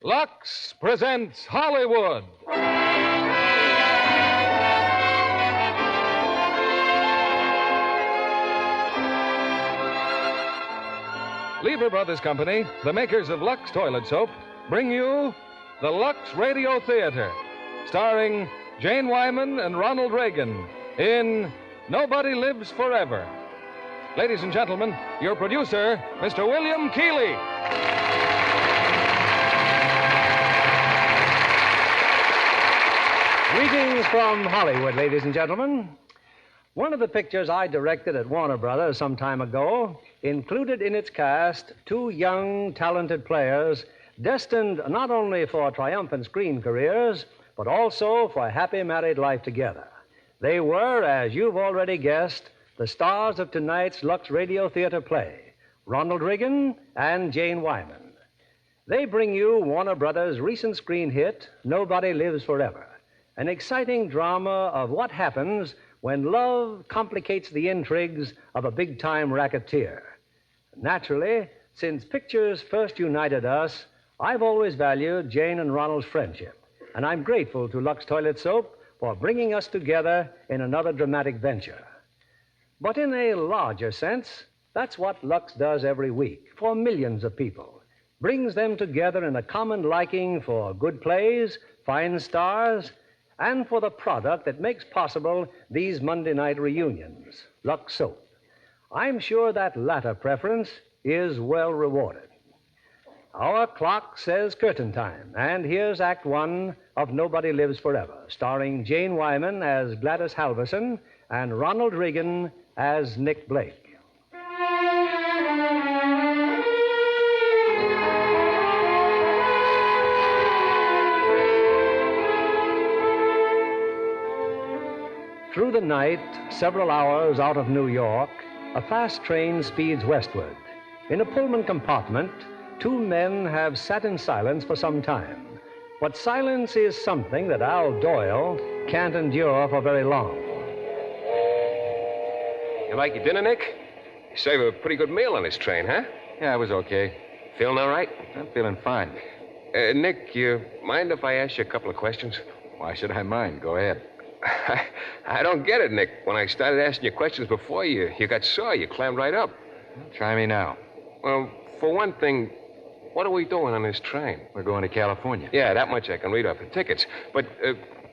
Lux presents Hollywood. Lever Brothers Company, the makers of Lux Toilet Soap, bring you the Lux Radio Theater, starring Jane Wyman and Ronald Reagan in Nobody Lives Forever. Ladies and gentlemen, your producer, Mr. William Keighley. Greetings from Hollywood, ladies and gentlemen. One of the pictures I directed at Warner Brothers some time ago included in its cast two young, talented players destined not only for triumphant screen careers, but also for a happy married life together. They were, as you've already guessed, the stars of tonight's Lux Radio Theater play, Ronald Reagan and Jane Wyman. They bring you Warner Brothers' recent screen hit, Nobody Lives Forever, an exciting drama of what happens when love complicates the intrigues of a big-time racketeer. Naturally, since pictures first united us, I've always valued Jane and Ronald's friendship, and I'm grateful to Lux Toilet Soap for bringing us together in another dramatic venture. But in a larger sense, that's what Lux does every week for millions of people, brings them together in a common liking for good plays, fine stars, and for the product that makes possible these Monday night reunions, Lux Soap. I'm sure that latter preference is well rewarded. Our clock says curtain time, and here's Act One of Nobody Lives Forever, starring Jane Wyman as Gladys Halverson and Ronald Reagan as Nick Blake. Through the night, several hours out of New York, a fast train speeds westward. In a Pullman compartment, two men have sat in silence for some time. But silence is something that Al Doyle can't endure for very long. You like your dinner, Nick? You serve a pretty good meal on this train, huh? Yeah, it was okay. Feeling all right? I'm feeling fine. Nick, you mind if I ask you a couple of questions? Why should I mind? Go ahead. I don't get it, Nick. When I started asking you questions before, you got sore. You clammed right up. Try me now. Well, for one thing, what are we doing on this train? We're going to California. Yeah, that much I can read off the tickets. But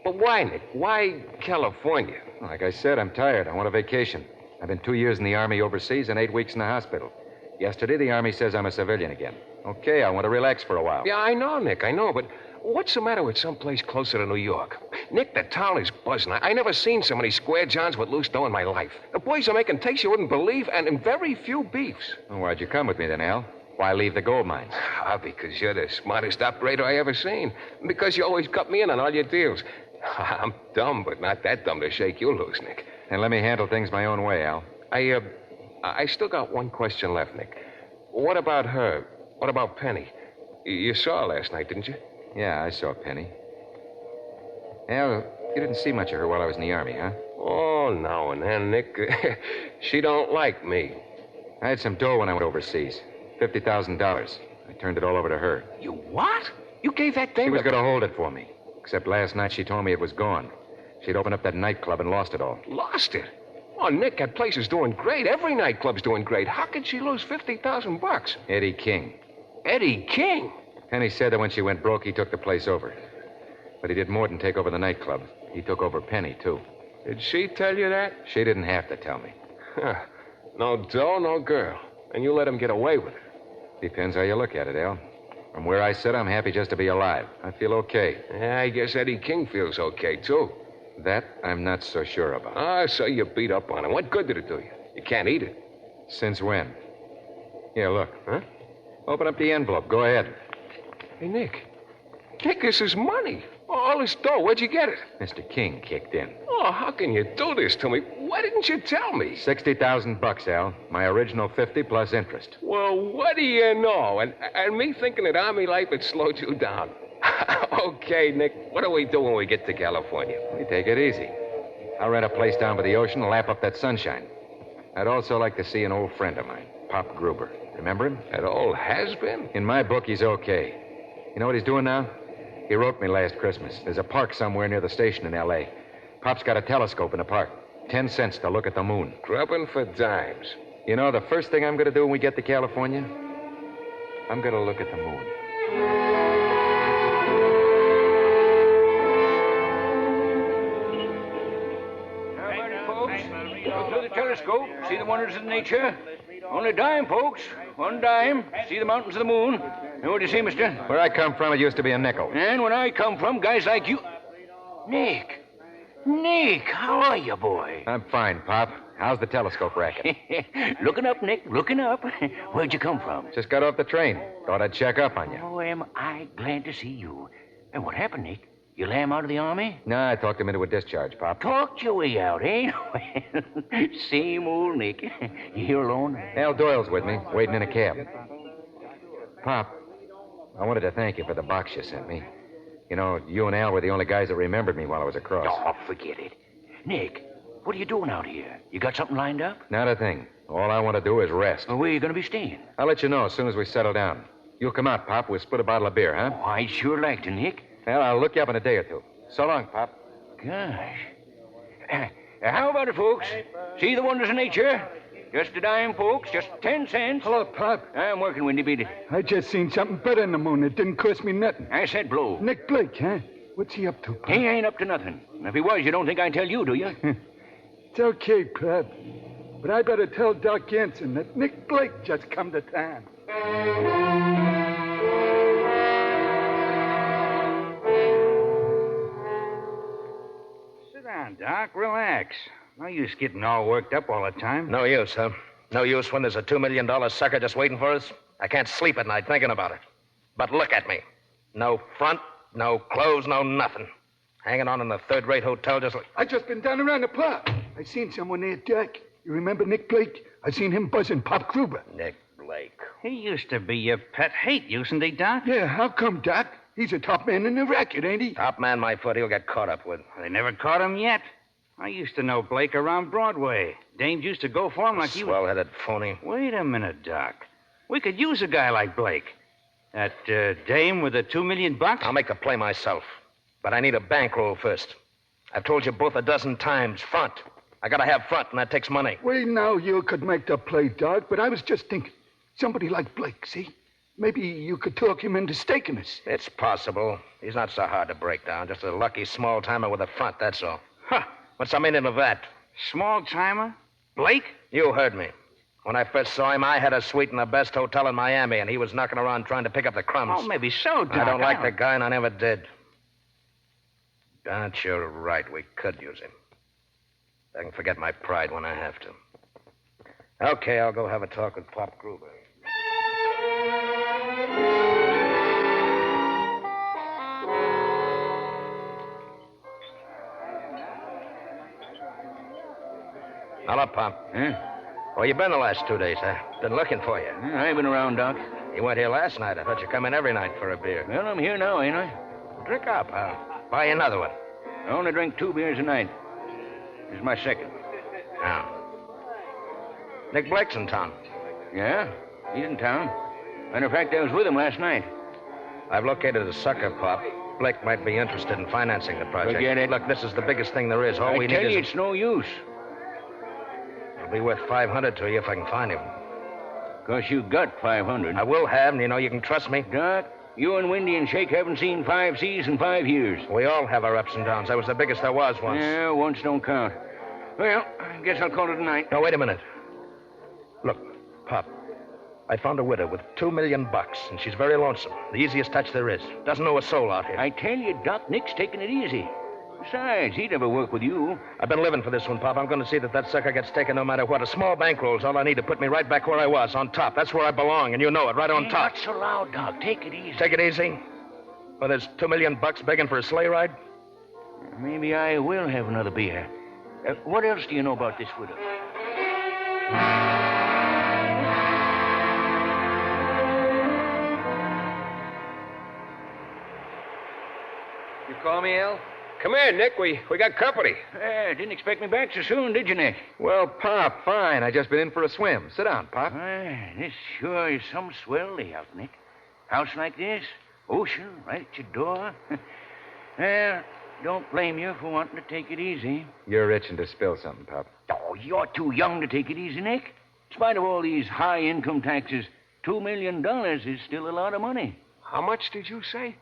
why, Nick? Why California? Like I said, I'm tired. I want a vacation. I've been 2 years in the Army overseas and 8 weeks in the hospital. Yesterday, the Army says I'm a civilian again. Okay, I want to relax for a while. Yeah, I know, Nick, I know, but what's the matter with someplace closer to New York? Nick, the town is buzzing. I never seen so many square johns with loose dough in my life. The boys are making takes you wouldn't believe, and very few beefs. Well, why'd you come with me then, Al? Why leave the gold mines? Because you're the smartest operator I ever seen. Because you always cut me in on all your deals. I'm dumb, but not that dumb to shake you loose, Nick. And let me handle things my own way, Al. I still got one question left, Nick. What about her? What about Penny? You saw her last night, didn't you? Yeah, I saw Penny. Al, you didn't see much of her while I was in the Army, huh? Oh, now and then, Nick. She don't like me. I had some dough when I went overseas. $50,000. I turned it all over to her. You what? You gave that thing? She was going to hold it for me. Except last night she told me it was gone. She'd opened up that nightclub and lost it all. Lost it? Oh, Nick, that place is doing great. Every nightclub's doing great. How could she lose $50,000? Eddie King. Eddie King? Penny said that when she went broke, he took the place over. But he did more than take over the nightclub. He took over Penny, too. Did she tell you that? She didn't have to tell me. Huh. No dough, no girl. And you let him get away with it. Depends how you look at it, Al. From where I sit, I'm happy just to be alive. I feel okay. Yeah, I guess Eddie King feels okay, too. That I'm not so sure about. Ah, so you beat up on him. What good did it do you? You can't eat it. Since when? Here, look. Huh? Open up the envelope. Go ahead. Hey, Nick. Nick, this is money. All this dough. Where'd you get it? Mr. King kicked in. Oh, how can you do this to me? Why didn't you tell me? $60,000, Al. My original 50 plus interest. Well, what do you know? And me thinking that Army life had slowed you down. Okay, Nick, what do we do when we get to California? We take it easy. I'll rent a place down by the ocean and lap up that sunshine. I'd also like to see an old friend of mine, Pop Gruber. Remember him? That old has-been? In my book, he's okay. You know what he's doing now? He wrote me last Christmas. There's a park somewhere near the station in L.A. Pop's got a telescope in the park. 10 cents to look at the moon. Grubbing for dimes. You know, the first thing I'm going to do when we get to California? I'm going to look at the moon. Look through the telescope, see the wonders of nature. Only a dime, folks. 1 dime. See the mountains of the moon. And what do you say, mister? Where I come from, it used to be a nickel. And when I come from, guys like you... Nick! Nick, how are you, boy? I'm fine, Pop. How's the telescope racket? Looking up, Nick, looking up. Where'd you come from? Just got off the train. Thought I'd check up on you. Oh, am I glad to see you. And what happened, Nick? You lay him out of the Army? No, I talked him into a discharge, Pop. Talked your way out, eh? Same old Nick. You here alone? Al Doyle's with me, waiting in a cab. Pop, I wanted to thank you for the box you sent me. You know, you and Al were the only guys that remembered me while I was across. Oh, forget it. Nick, what are you doing out here? You got something lined up? Not a thing. All I want to do is rest. Well, where are you going to be staying? I'll let you know as soon as we settle down. You'll come out, Pop. We'll split a bottle of beer, huh? Oh, I'd sure like to, Nick. Well, I'll look you up in a day or two. So long, Pop. Gosh. How about it, folks? See the wonders of nature? Just a dime, folks. Just 10 cents. Hello, Pop. I'm working, Windy. Beat it. I just seen something better in the moon. It didn't cost me nothing. I said blow. Nick Blake, huh? What's he up to, Pop? He ain't up to nothing. If he was, you don't think I'd tell you, do you? It's okay, Pop. But I better tell Doc Jensen that Nick Blake just come to town. Sit down, Doc. Relax. No use getting all worked up all the time. No use, huh? No use when there's a $2 million sucker just waiting for us? I can't sleep at night thinking about it. But look at me. No front, no clothes, no nothing. Hanging on in a third-rate hotel just like... I just been down around the park. I seen someone there, Doc. You remember Nick Blake? I seen him buzzing Pop Kruger. Nick Blake. He used to be your pet hate, usen't he, Doc? Yeah, how come, Doc? He's a top man in the racket, ain't he? Top man, my foot, he'll get caught up with. They never caught him yet. I used to know Blake around Broadway. Dames used to go for him like you... Swell-headed phony. Wait a minute, Doc. We could use a guy like Blake. That dame with the $2 million bucks? I'll make the play myself. But I need a bankroll first. I've told you both a dozen times, front. I gotta have front, and that takes money. Well, now you could make the play, Doc, but I was just thinking. Somebody like Blake, see? Maybe you could talk him into staking us. It's possible. He's not so hard to break down. Just a lucky small-timer with a front, that's all. Huh. What's the meaning of that? Small-timer? Blake? You heard me. When I first saw him, I had a suite in the best hotel in Miami, and he was knocking around trying to pick up the crumbs. Oh, maybe so, Doc. I don't like the guy, and I never did. Don't you're right. We could use him. I can forget my pride when I have to. Okay, I'll go have a talk with Pop Gruber. Hello, Pop. Huh? Where you been the last 2 days, huh? Been looking for you. I ain't been around, Doc. You weren't here last night. I thought you come in every night for a beer. Well, I'm here now, ain't I? Drink up. I'll buy you another one. I only drink 2 beers a night. This is my second. Now. Nick Blake's in town. Yeah? He's in town. Matter of fact, I was with him last night. I've located a sucker, Pop. Blake might be interested in financing the project. Forget it. Look, this is the biggest thing there is. All I we tell need you, is... it's no use. It'll be worth $500 to you if I can find him. Because you got 500. I will have, and you know you can trust me. Doc, you and Windy and Shake haven't seen 5 seas in 5 years. We all have our ups and downs. I was the biggest there was once. Yeah, once don't count. Well, I guess I'll call it a night. No, wait a minute. Look, Pop, I found a widow with $2 million, and she's very lonesome. The easiest touch there is. Doesn't know a soul out here. I tell you, Doc, Nick's taking it easy. Besides, he'd never work with you. I've been living for this one, Pop. I'm going to see that sucker gets taken no matter what. A small bankroll's all I need to put me right back where I was, on top. That's where I belong, and you know it, right on top. Not so loud, Doc. Take it easy. Take it easy? Well, there's $2 million begging for a sleigh ride? Maybe I will have another beer. What else do you know about this widow? You call me, Al? Come here, Nick. We got company. Didn't expect me back so soon, did you, Nick? Well, Pop, fine. I just been in for a swim. Sit down, Pop. This sure is some swell layout, Nick. House like this, Ocean right at your door. Well, don't blame you for wanting to take it easy. You're itching to spill something, Pop. Oh, you're too young to take it easy, Nick. In spite of all these high income taxes, $2 million is still a lot of money. How much did you say?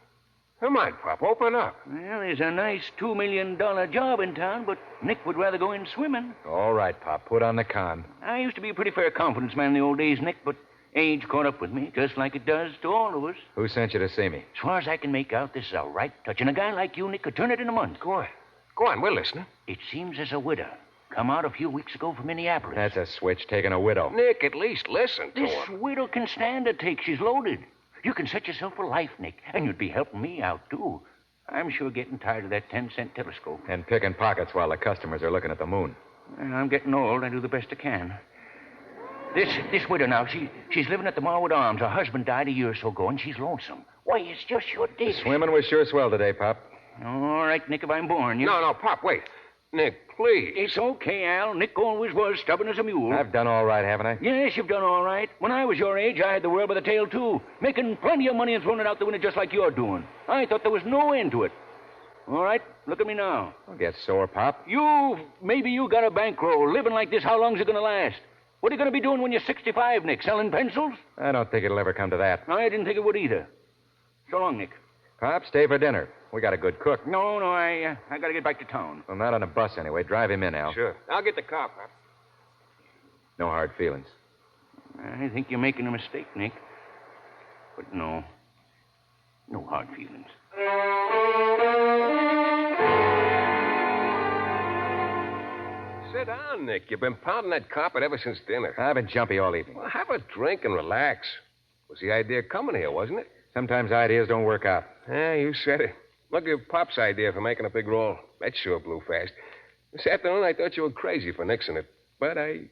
Come on, Pop, open up. Well, there's a nice $2 million job in town, but Nick would rather go in swimming. All right, Pop, put on the con. I used to be a pretty fair confidence man in the old days, Nick, but age caught up with me, just like it does to all of us. Who sent you to see me? As far as I can make out, this is a right touch, and a guy like you, Nick, could turn it in a month. Go on, we're listening. It seems there's a widow. Come out a few weeks ago from Minneapolis. That's a switch, taking a widow. Nick, at least listen to This him. widow can stand a take. She's loaded. You can set yourself for life, Nick, and you'd be helping me out, too. I'm sure getting tired of that 10-cent telescope. And picking pockets while the customers are looking at the moon. And I'm getting old. I do the best I can. This widow now, she's living at the Marwood Arms. Her husband died a year or so ago, and she's lonesome. Why, it's just your The dish. swimming was sure swell today, Pop. All right, Nick, if I'm born, you... No, Pop, wait. Nick, please. It's okay, Al. Nick always was stubborn as a mule. I've done all right, haven't I? Yes, you've done all right. When I was your age, I had the world by the tail, too. Making plenty of money and throwing it out the window just like you're doing. I thought there was no end to it. All right, look at me now. Don't get sore, Pop. Maybe you got a bankroll. Living like this, how long's it going to last? What are you going to be doing when you're 65, Nick? Selling pencils? I don't think it'll ever come to that. I didn't think it would either. So long, Nick. Pop, stay for dinner. We got a good cook. No, I got to get back to town. Well, not on a bus anyway. Drive him in, Al. Sure. I'll get the car, Pop. No hard feelings. I think you're making a mistake, Nick. But no hard feelings. Sit down, Nick. You've been pounding that carpet ever since dinner. I've been jumpy all evening. Well, have a drink and relax. Was the idea coming here, wasn't it? Sometimes ideas don't work out. Yeah, you said it. Look at Pop's idea for making a big roll. That sure blew fast. This afternoon, I thought you were crazy for nixing it. But I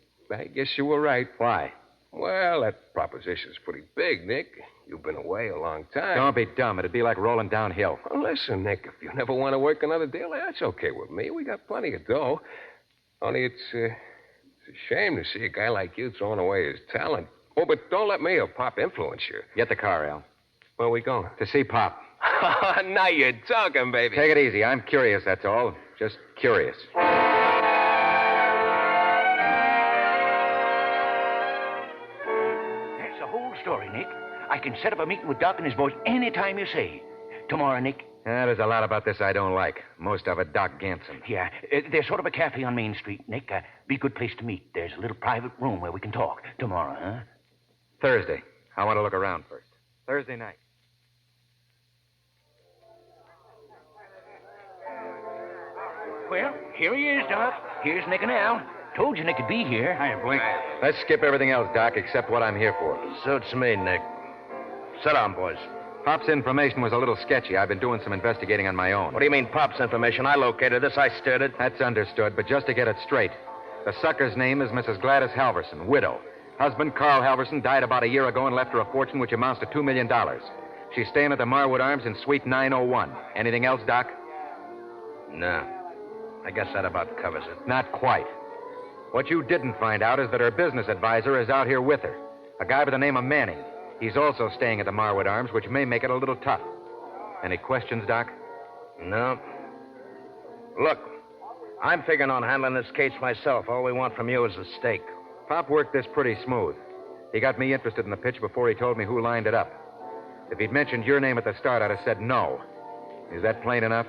guess you were right. Why? Well, that proposition's pretty big, Nick. You've been away a long time. Don't be dumb. It'd be like rolling downhill. Well, listen, Nick, if you never want to work another deal, that's okay with me. We got plenty of dough. Only it's a shame to see a guy like you throwing away his talent. Oh, but don't let me or Pop influence you. Get the car, Al. Where are we going? To see Pop. Now you're talking, baby. Take it easy. I'm curious, that's all. Just curious. That's the whole story, Nick. I can set up a meeting with Doc and his boys any time you say. Tomorrow, Nick. There's a lot about this I don't like. Most of it, Doc Ganson. Yeah, there's sort of a cafe on Main Street, Nick. Be a good place to meet. There's a little private room where we can talk. Tomorrow, huh? Thursday. I want to look around first. Thursday night. Well, here he is, Doc. Here's Nick and Al. Told you Nick could be here. Hiya, Blake. Let's skip everything else, Doc, except what I'm here for. Suits me, Nick. Sit down, boys. Pop's information was a little sketchy. I've been doing some investigating on my own. What do you mean, Pop's information? I located this. I stirred it. That's understood, but just to get it straight. The sucker's name is Mrs. Gladys Halverson, widow. Husband, Carl Halverson, died about a year ago and left her a fortune which amounts to $2 million. She's staying at the Marwood Arms in Suite 901. Anything else, Doc? No. I guess that about covers it. Not quite. What you didn't find out is that her business advisor is out here with her. A guy by the name of Manning. He's also staying at the Marwood Arms, which may make it a little tough. Any questions, Doc? No. Look, I'm figuring on handling this case myself. All we want from you is a stake. Pop worked this pretty smooth. He got me interested in the pitch before he told me who lined it up. If he'd mentioned your name at the start, I'd have said no. Is that plain enough?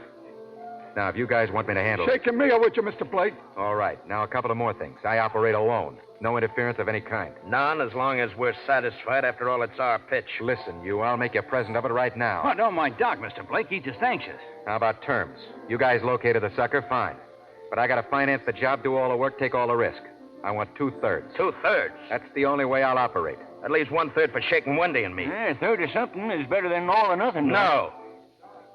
Now, if you guys want me to handle it... Shaking me or with you, Mr. Blake? All right. Now, a couple of more things. I operate alone. No interference of any kind. None, as long as we're satisfied. After all, it's our pitch. Listen, I'll make you a present of it right now. Oh, don't mind Doc, Mr. Blake. He's just anxious. How about terms? You guys located the sucker, fine. But I got to finance the job, do all the work, take all the risk. I want 2/3. 2/3? That's the only way I'll operate. At least 1/3 for Shaking Wendy and me. Yeah, 30 or something is better than all or nothing. No.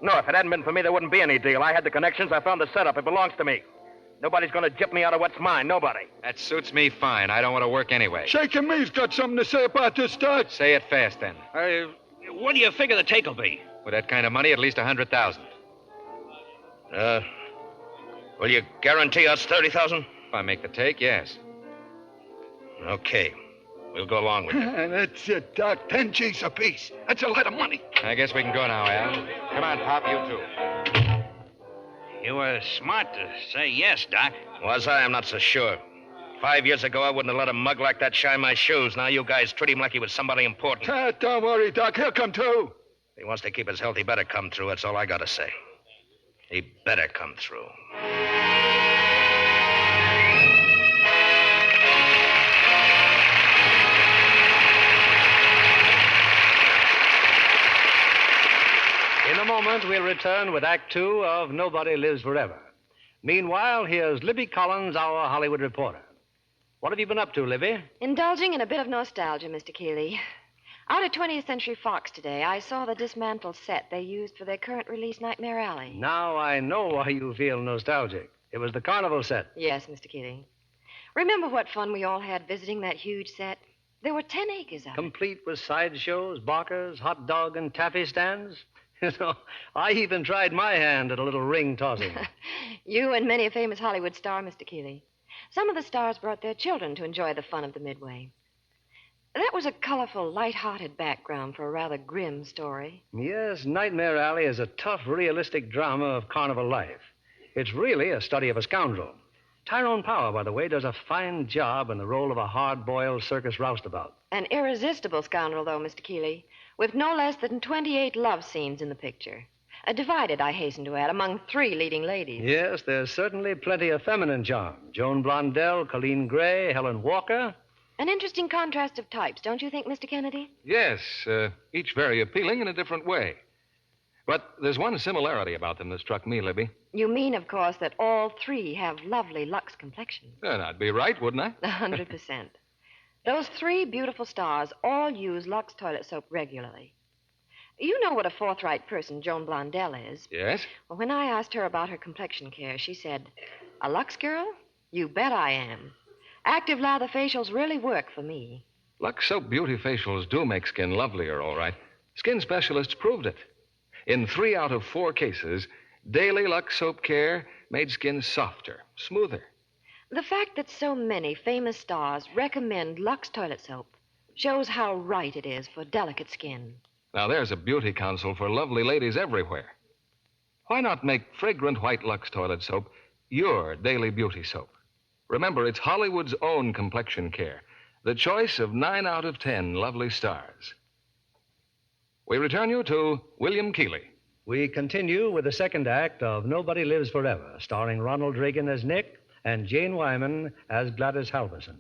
No, if it hadn't been for me, there wouldn't be any deal. I had the connections. I found the setup. It belongs to me. Nobody's going to jip me out of what's mine. Nobody. That suits me fine. I don't want to work anyway. Shaking me's got something to say about this, Doc. Say it fast, then. What do you figure the take will be? With that kind of money, at least $100,000. Will you guarantee us $30,000? If I make the take, yes. Okay. We'll go along with it. That's it, Doc. 10 G's apiece. That's a lot of money. I guess we can go now, Al. Come on, Pop, you too. You were smart to say yes, Doc. Was I? I'm not so sure. 5 years ago, I wouldn't have let a mug like that shine my shoes. Now you guys treat him like he was somebody important. Don't worry, Doc. He'll come through. If he wants to keep his health, he better come through. That's all I got to say. He better come through. In a moment, we'll return with Act Two of Nobody Lives Forever. Meanwhile, here's Libby Collins, our Hollywood reporter. What have you been up to, Libby? Indulging in a bit of nostalgia, Mr. Keeley. Out at 20th Century Fox today, I saw the dismantled set they used for their current release, Nightmare Alley. Now I know why you feel nostalgic. It was the carnival set. Yes, Mr. Keeley. Remember what fun we all had visiting that huge set? There were 10 acres of it. Complete with sideshows, barkers, hot dog, and taffy stands. You know, I even tried my hand at a little ring tossing. You and many a famous Hollywood star, Mr. Keeley. Some of the stars brought their children to enjoy the fun of the Midway. That was a colorful, light-hearted background for a rather grim story. Yes, Nightmare Alley is a tough, realistic drama of carnival life. It's really a study of a scoundrel. Tyrone Power, by the way, does a fine job in the role of a hard-boiled circus roustabout. An irresistible scoundrel, though, Mr. Keeley, with no less than 28 love scenes in the picture. Divided, I hasten to add, among 3 leading ladies. Yes, there's certainly plenty of feminine charm. Joan Blondell, Colleen Gray, Helen Walker. An interesting contrast of types, don't you think, Mr. Kennedy? Yes, each very appealing in a different way. But there's one similarity about them that struck me, Libby. You mean, of course, that all 3 have lovely Lux complexions. Then I'd be right, wouldn't I? 100%. Those 3 beautiful stars all use Lux toilet soap regularly. You know what a forthright person Joan Blondell is. Yes? Well, when I asked her about her complexion care, she said, "A Lux girl? You bet I am. Active lather facials really work for me." Lux Soap Beauty facials do make skin lovelier, all right. Skin specialists proved it. In 3 out of 4 cases, daily Lux Soap care made skin softer, smoother. The fact that so many famous stars recommend Lux toilet soap shows how right it is for delicate skin. Now, there's a beauty counsel for lovely ladies everywhere. Why not make fragrant white Lux toilet soap your daily beauty soap? Remember, it's Hollywood's own complexion care, the choice of 9 out of 10 lovely stars. We return you to William Keeley. We continue with the second act of Nobody Lives Forever, starring Ronald Reagan as Nick and Jane Wyman as Gladys Halverson.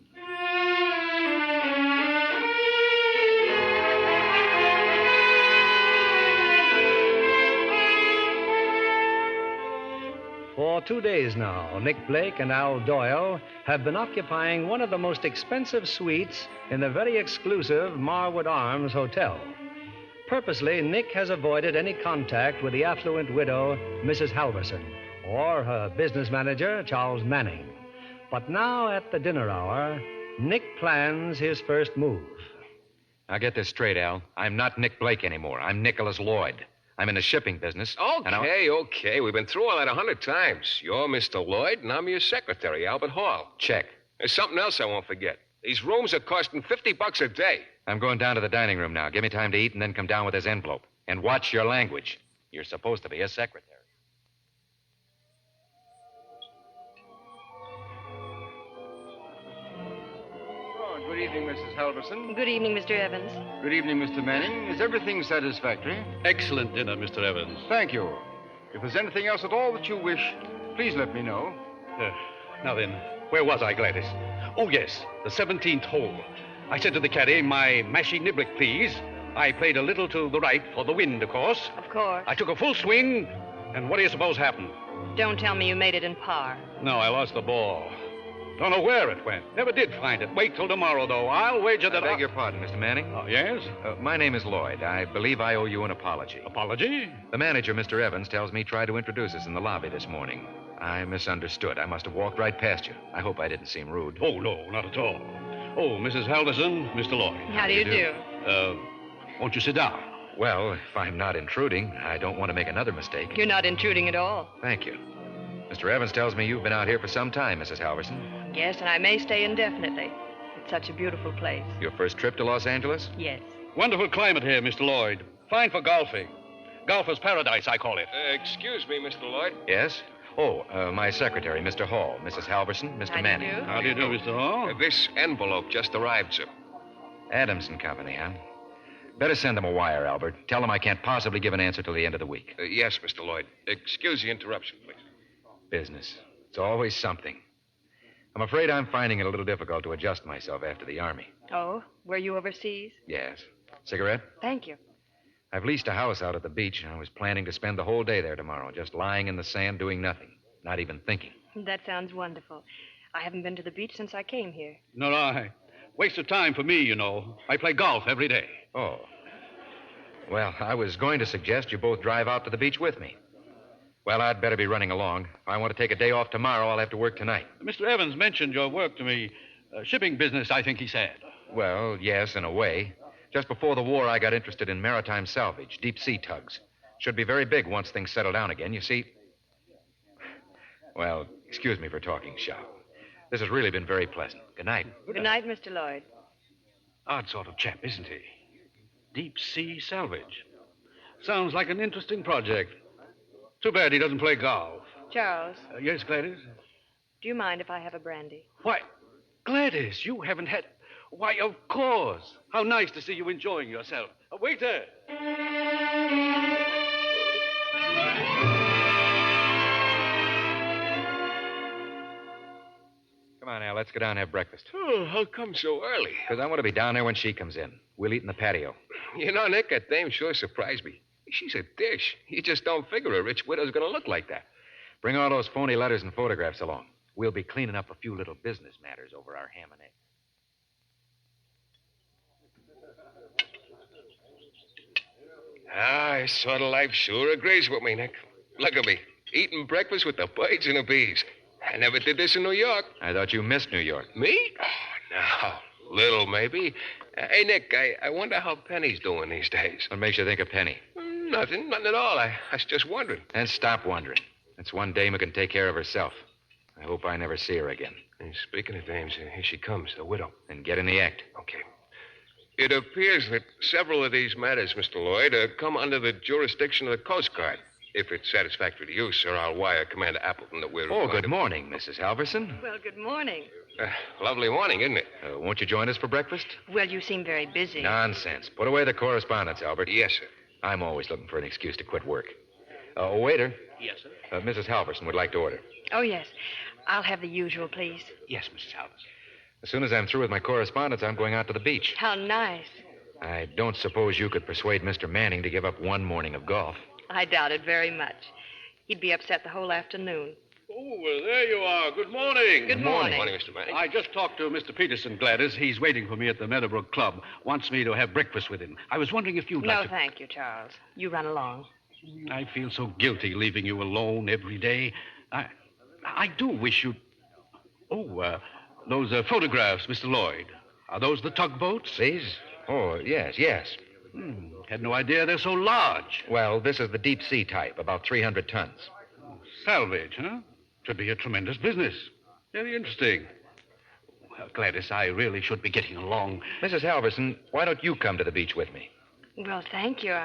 For 2 days now, Nick Blake and Al Doyle have been occupying one of the most expensive suites in the very exclusive Marwood Arms Hotel. Purposely, Nick has avoided any contact with the affluent widow, Mrs. Halverson, or her business manager, Charles Manning. But now, at the dinner hour, Nick plans his first move. Now, get this straight, Al. I'm not Nick Blake anymore. I'm Nicholas Lloyd. I'm in the shipping business. Okay. We've been through all that 100 times. You're Mr. Lloyd, and I'm your secretary, Albert Hall. Check. There's something else I won't forget. These rooms are costing $50 a day. I'm going down to the dining room now. Give me time to eat and then come down with this envelope. And watch your language. You're supposed to be a secretary. Oh, good evening, Mrs. Halverson. Good evening, Mr. Evans. Good evening, Mr. Manning. Is everything satisfactory? Excellent dinner, Mr. Evans. Thank you. If there's anything else at all that you wish, please let me know. Now then, where was I, Gladys? Oh, yes, the 17th hole. I said to the caddy, my mashy niblick, please. I played a little to the right for the wind, of course. Of course. I took a full swing, and what do you suppose happened? Don't tell me you made it in par. No, I lost the ball. Don't know where it went. Never did find it. Wait till tomorrow, though. I'll wager that I beg your pardon, Mr. Manning. Oh, yes? My name is Lloyd. I believe I owe you an apology. Apology? The manager, Mr. Evans, tells me try to introduce us in the lobby this morning. I misunderstood. I must have walked right past you. I hope I didn't seem rude. Oh, no, not at all. Oh, Mrs. Halverson, Mr. Lloyd. How do you do? Won't you sit down? Well, if I'm not intruding, I don't want to make another mistake. You're not intruding at all. Thank you. Mr. Evans tells me you've been out here for some time, Mrs. Halverson. Yes, and I may stay indefinitely. It's such a beautiful place. Your first trip to Los Angeles? Yes. Wonderful climate here, Mr. Lloyd. Fine for golfing. Golfer's paradise, I call it. Excuse me, Mr. Lloyd. Yes? Oh, my secretary, Mr. Hall, Mrs. Halverson, Mr. Manning. How do you do, Mr. Hall? This envelope just arrived, sir. Adams and Company, huh? Better send them a wire, Albert. Tell them I can't possibly give an answer till the end of the week. Yes, Mr. Lloyd. Excuse the interruption, please. Business. It's always something. I'm afraid I'm finding it a little difficult to adjust myself after the Army. Oh, were you overseas? Yes. Cigarette? Thank you. I've leased a house out at the beach, and I was planning to spend the whole day there tomorrow, just lying in the sand doing nothing, not even thinking. That sounds wonderful. I haven't been to the beach since I came here. Nor I. Waste of time for me, you know. I play golf every day. Oh. Well, I was going to suggest you both drive out to the beach with me. Well, I'd better be running along. If I want to take a day off tomorrow, I'll have to work tonight. Mr. Evans mentioned your work to me. Shipping business, I think he said. Well, yes, in a way. Just before the war, I got interested in maritime salvage, deep-sea tugs. Should be very big once things settle down again, you see. Well, excuse me for talking shop. This has really been very pleasant. Good night. Good night, Mr. Lloyd. Odd sort of chap, isn't he? Deep-sea salvage. Sounds like an interesting project. Too bad he doesn't play golf. Charles. Yes, Gladys? Do you mind if I have a brandy? Why, Gladys, you haven't had... Why, of course. How nice to see you enjoying yourself. Waiter! Come on, Al, let's go down and have breakfast. Oh, how come so early? Because I want to be down there when she comes in. We'll eat in the patio. You know, Nick, that dame sure surprised me. She's a dish. You just don't figure a rich widow's going to look like that. Bring all those phony letters and photographs along. We'll be cleaning up a few little business matters over our ham and eggs. This sort of life sure agrees with me, Nick. Look at me, eating breakfast with the birds and the bees. I never did this in New York. I thought you missed New York. Me? Oh, no. Little, maybe. Hey, Nick, I wonder how Penny's doing these days. What makes you think of Penny? Nothing at all. I was just wondering. And stop wondering. It's one dame who can take care of herself. I hope I never see her again. And speaking of dames, here she comes, the widow. Then get in the act. Okay. It appears that several of these matters, Mr. Lloyd, come under the jurisdiction of the Coast Guard. If it's satisfactory to you, sir, I'll wire Commander Appleton that we're... Oh, good morning, Mrs. Halverson. Well, good morning. Lovely morning, isn't it? Won't you join us for breakfast? Well, you seem very busy. Nonsense. Put away the correspondence, Albert. Yes, sir. I'm always looking for an excuse to quit work. Waiter. Yes, sir. Mrs. Halverson would like to order. Oh, yes. I'll have the usual, please. Yes, Mrs. Halverson. As soon as I'm through with my correspondence, I'm going out to the beach. How nice. I don't suppose you could persuade Mr. Manning to give up one morning of golf. I doubt it very much. He'd be upset the whole afternoon. Oh, well, there you are. Good morning. Good morning. Good morning, Mr. Manning. I just talked to Mr. Peterson, Gladys. He's waiting for me at the Meadowbrook Club. Wants me to have breakfast with him. I was wondering if you'd like to... No, thank you, Charles. You run along. I feel so guilty leaving you alone every day. I do wish you'd... Oh, those photographs, Mr. Lloyd. Are those the tugboats? These? Oh, yes. Had no idea they're so large. Well, this is the deep-sea type, about 300 tons. Salvage, huh? Should be a tremendous business. Very interesting. Well, Gladys, I really should be getting along. Mrs. Halverson, why don't you come to the beach with me? Well, thank you.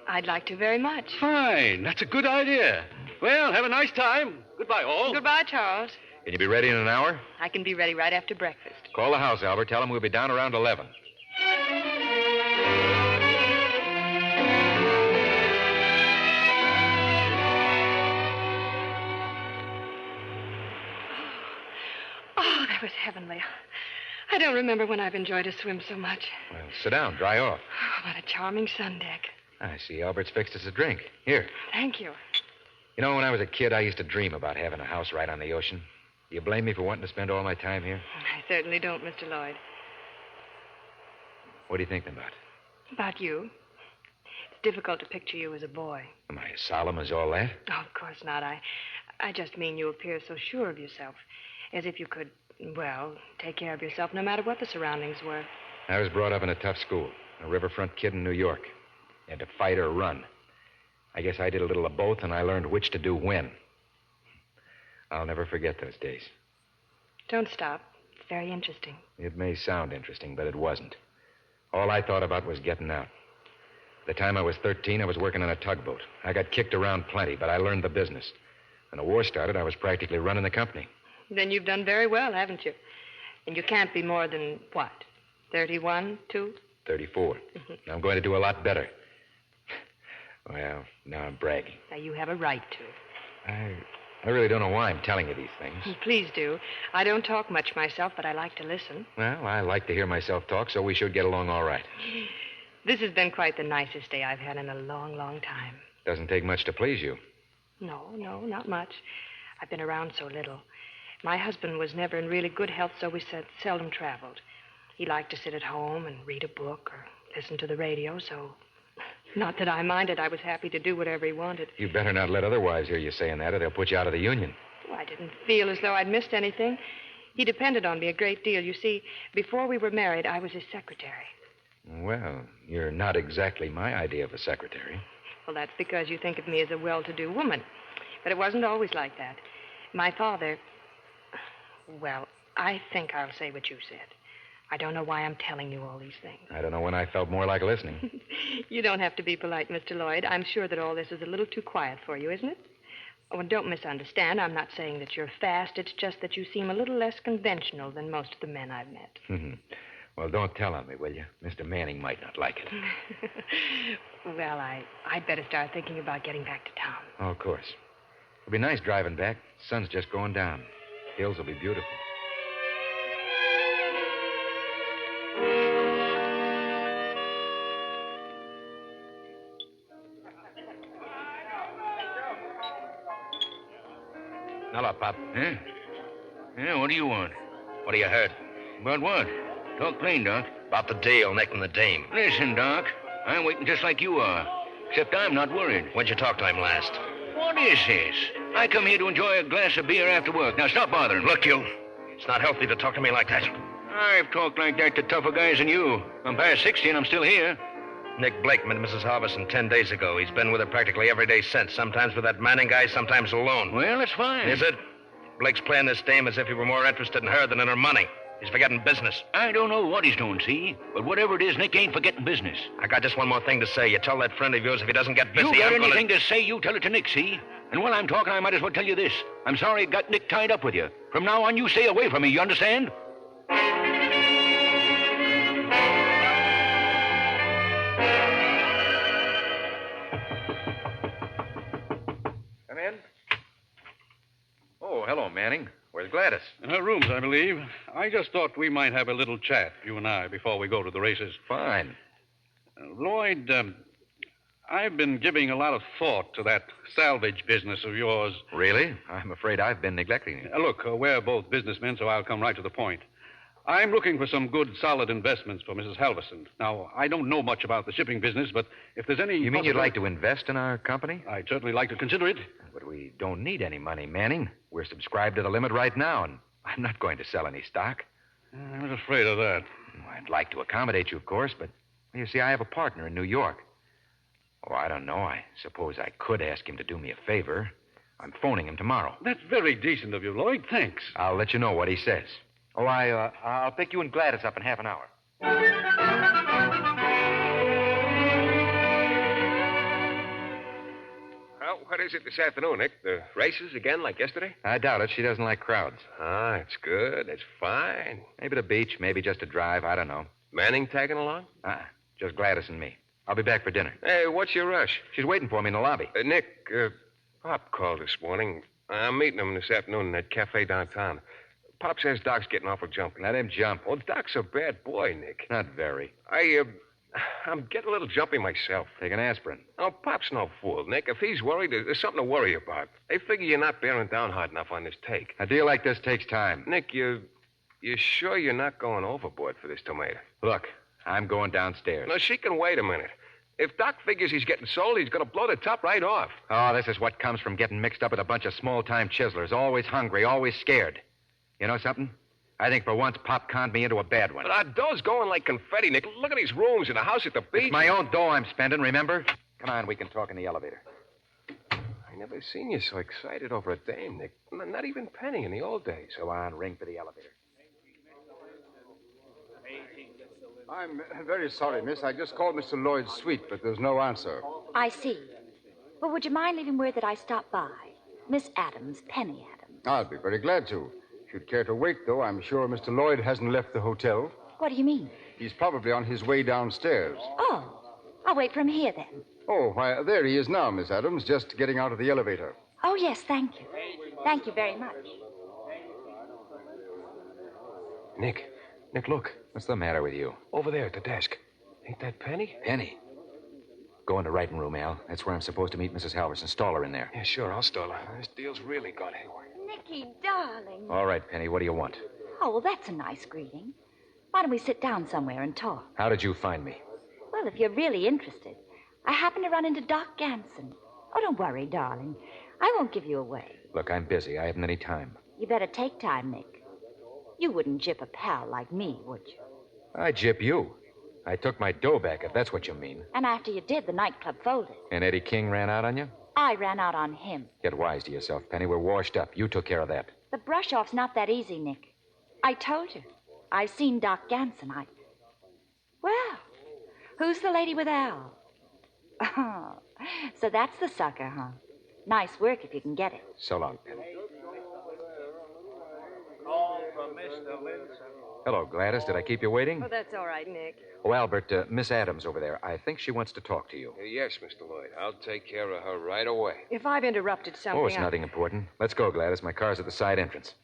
I'd like to very much. Fine. That's a good idea. Well, have a nice time. Goodbye, all. Goodbye, Charles. Can you be ready in an hour? I can be ready right after breakfast. Call the house, Albert. Tell them we'll be down around 11. Oh, that was heavenly. I don't remember when I've enjoyed a swim so much. Well, sit down. Dry off. Oh, what a charming sun deck. I see Albert's fixed us a drink. Here. Thank you. You know, when I was a kid, I used to dream about having a house right on the ocean. Do you blame me for wanting to spend all my time here? I certainly don't, Mr. Lloyd. What are you thinking about? About you. It's difficult to picture you as a boy. Am I as solemn as all that? Oh, of course not. I just mean you appear so sure of yourself. As if you could, well, take care of yourself no matter what the surroundings were. I was brought up in a tough school. A riverfront kid in New York. You had to fight or run. I guess I did a little of both, and I learned which to do when. I'll never forget those days. Don't stop. very interesting. It may sound interesting, but it wasn't. All I thought about was getting out. The time I was 13, I was working on a tugboat. I got kicked around plenty, but I learned the business. When the war started, I was practically running the company. Then you've done very well, haven't you? And you can't be more than, what, 31, 2? 34. I'm going to do a lot better. Well, now I'm bragging. Now, you have a right to. I really don't know why I'm telling you these things. Please do. I don't talk much myself, but I like to listen. Well, I like to hear myself talk, so we should get along all right. This has been quite the nicest day I've had in a long, long time. Doesn't take much to please you. No, not much. I've been around so little. My husband was never in really good health, so we seldom traveled. He liked to sit at home and read a book or listen to the radio, so... Not that I minded. I was happy to do whatever he wanted. You better not let other wives hear you saying that, or they'll put you out of the union. Oh, I didn't feel as though I'd missed anything. He depended on me a great deal. You see, before we were married, I was his secretary. Well, you're not exactly my idea of a secretary. Well, that's because you think of me as a well-to-do woman. But it wasn't always like that. My father... Well, I think I'll say what you said. I don't know why I'm telling you all these things. I don't know when I felt more like listening. You don't have to be polite, Mr. Lloyd. I'm sure that all this is a little too quiet for you, isn't it? Oh, and don't misunderstand. I'm not saying that you're fast. It's just that you seem a little less conventional than most of the men I've met. Well, don't tell on me, will you? Mr. Manning might not like it. Well, I'd better start thinking about getting back to town. Oh, of course. It'll be nice driving back. The sun's just going down. Hills will be beautiful. Hello, Pop. Huh? Yeah, what do you want? What do you heard? About what? Talk plain, Doc. About the deal, Nick and the dame. Listen, Doc. I'm waiting just like you are. Except I'm not worried. When'd you talk to him last? What is this? I come here to enjoy a glass of beer after work. Now, stop bothering. Look, you. It's not healthy to talk to me like that. I've talked like that to tougher guys than you. I'm past 60 and I'm still here. Nick Blake met Mrs. Harbison 10 days ago. He's been with her practically every day since. Sometimes with that Manning guy, sometimes alone. Well, that's fine. Is it? Blake's playing this dame as if he were more interested in her than in her money. He's forgetting business. I don't know what he's doing, see? But whatever it is, Nick ain't forgetting business. I got just one more thing to say. You tell that friend of yours if he doesn't get busy, You got I'm anything to say, you tell it to Nick, see? And while I'm talking, I might as well tell you this. I'm sorry it got Nick tied up with you. From now on, you stay away from me, you understand? Come in. Oh, hello, Manning. Where's Gladys? In her rooms, I believe. I just thought we might have a little chat, you and I, before we go to the races. Fine. Lloyd, I've been giving a lot of thought to that salvage business of yours. Really? I'm afraid I've been neglecting it. Look, we're both businessmen, so I'll come right to the point. I'm looking for some good, solid investments for Mrs. Halverson. Now, I don't know much about the shipping business, but if there's any... You mean you'd like to invest in our company? I'd certainly like to consider it. But we don't need any money, Manning. We're subscribed to the limit right now, and I'm not going to sell any stock. I was afraid of that. I'd like to accommodate you, of course, but you see, I have a partner in New York. Oh, I don't know. I suppose I could ask him to do me a favor. I'm phoning him tomorrow. That's very decent of you, Lloyd. Thanks. I'll let you know what he says. Oh, I'll pick you and Gladys up in half an hour. Well, what is it this afternoon, Nick? The races again, like yesterday? I doubt it. She doesn't like crowds. Ah, it's good. It's fine. Maybe the beach, maybe just a drive. I don't know. Manning tagging along? Just Gladys and me. I'll be back for dinner. Hey, what's your rush? She's waiting for me in the lobby. Nick, Pop called this morning. I'm meeting him this afternoon in that cafe downtown. Pop says Doc's getting awful jumpy. Let him jump. Well, Doc's a bad boy, Nick. Not very. I'm getting a little jumpy myself. Take an aspirin. Oh, Pop's no fool, Nick. If he's worried, there's something to worry about. They figure you're not bearing down hard enough on this take. A deal like this takes time. Nick, you sure you're not going overboard for this tomato? Look, I'm going downstairs. No, she can wait a minute. If Doc figures he's getting sold, he's going to blow the top right off. Oh, this is what comes from getting mixed up with a bunch of small-time chiselers, always hungry, always scared. You know something? I think for once Pop conned me into a bad one. But our dough's going like confetti, Nick. Look at these rooms and the house at the beach. It's my own dough I'm spending, remember? Come on, we can talk in the elevator. I never seen you so excited over a dame, Nick. Not even Penny in the old days. Go on, ring for the elevator. I'm very sorry, miss. I just called Mr. Lloyd's suite, but there's no answer. I see. Well, would you mind leaving word that I stopped by? Miss Adams, Penny Adams. I'll be very glad to. If you'd care to wait, though, I'm sure Mr. Lloyd hasn't left the hotel. What do you mean? He's probably on his way downstairs. Oh, I'll wait for him here then. Oh, why, there he is now, Miss Adams, just getting out of the elevator. Oh, yes, thank you. Thank you very much. Nick, look. What's the matter with you? Over there at the desk. Ain't that Penny? Penny. Go in the writing room, Al. That's where I'm supposed to meet Mrs. Halverson. Stall her in there. Yeah, sure, I'll stall her. This deal's really gone haywire. Nicky, darling. All right, Penny, what do you want? Oh, well, that's a nice greeting. Why don't we sit down somewhere and talk? How did you find me? Well, if you're really interested, I happened to run into Doc Ganson. Oh, don't worry, darling. I won't give you away. Look, I'm busy. I haven't any time. You better take time, Nick. You wouldn't jip a pal like me, would you? I jip you. I took my dough back, if that's what you mean. And after you did, the nightclub folded. And Eddie King ran out on you? I ran out on him. Get wise to yourself, Penny. We're washed up. You took care of that. The brush-off's not that easy, Nick. I told you. I've seen Doc Ganson. Well, who's the lady with Al? Oh, so that's the sucker, huh? Nice work if you can get it. So long, Penny. Call from Mr. Wilson. Hello, Gladys. Did I keep you waiting? Oh, that's all right, Nick. Oh, Albert, Miss Adams over there. I think she wants to talk to you. Yes, Mr. Lloyd. I'll take care of her right away. If I've interrupted something... Oh, it's nothing important. Let's go, Gladys. My car's at the side entrance.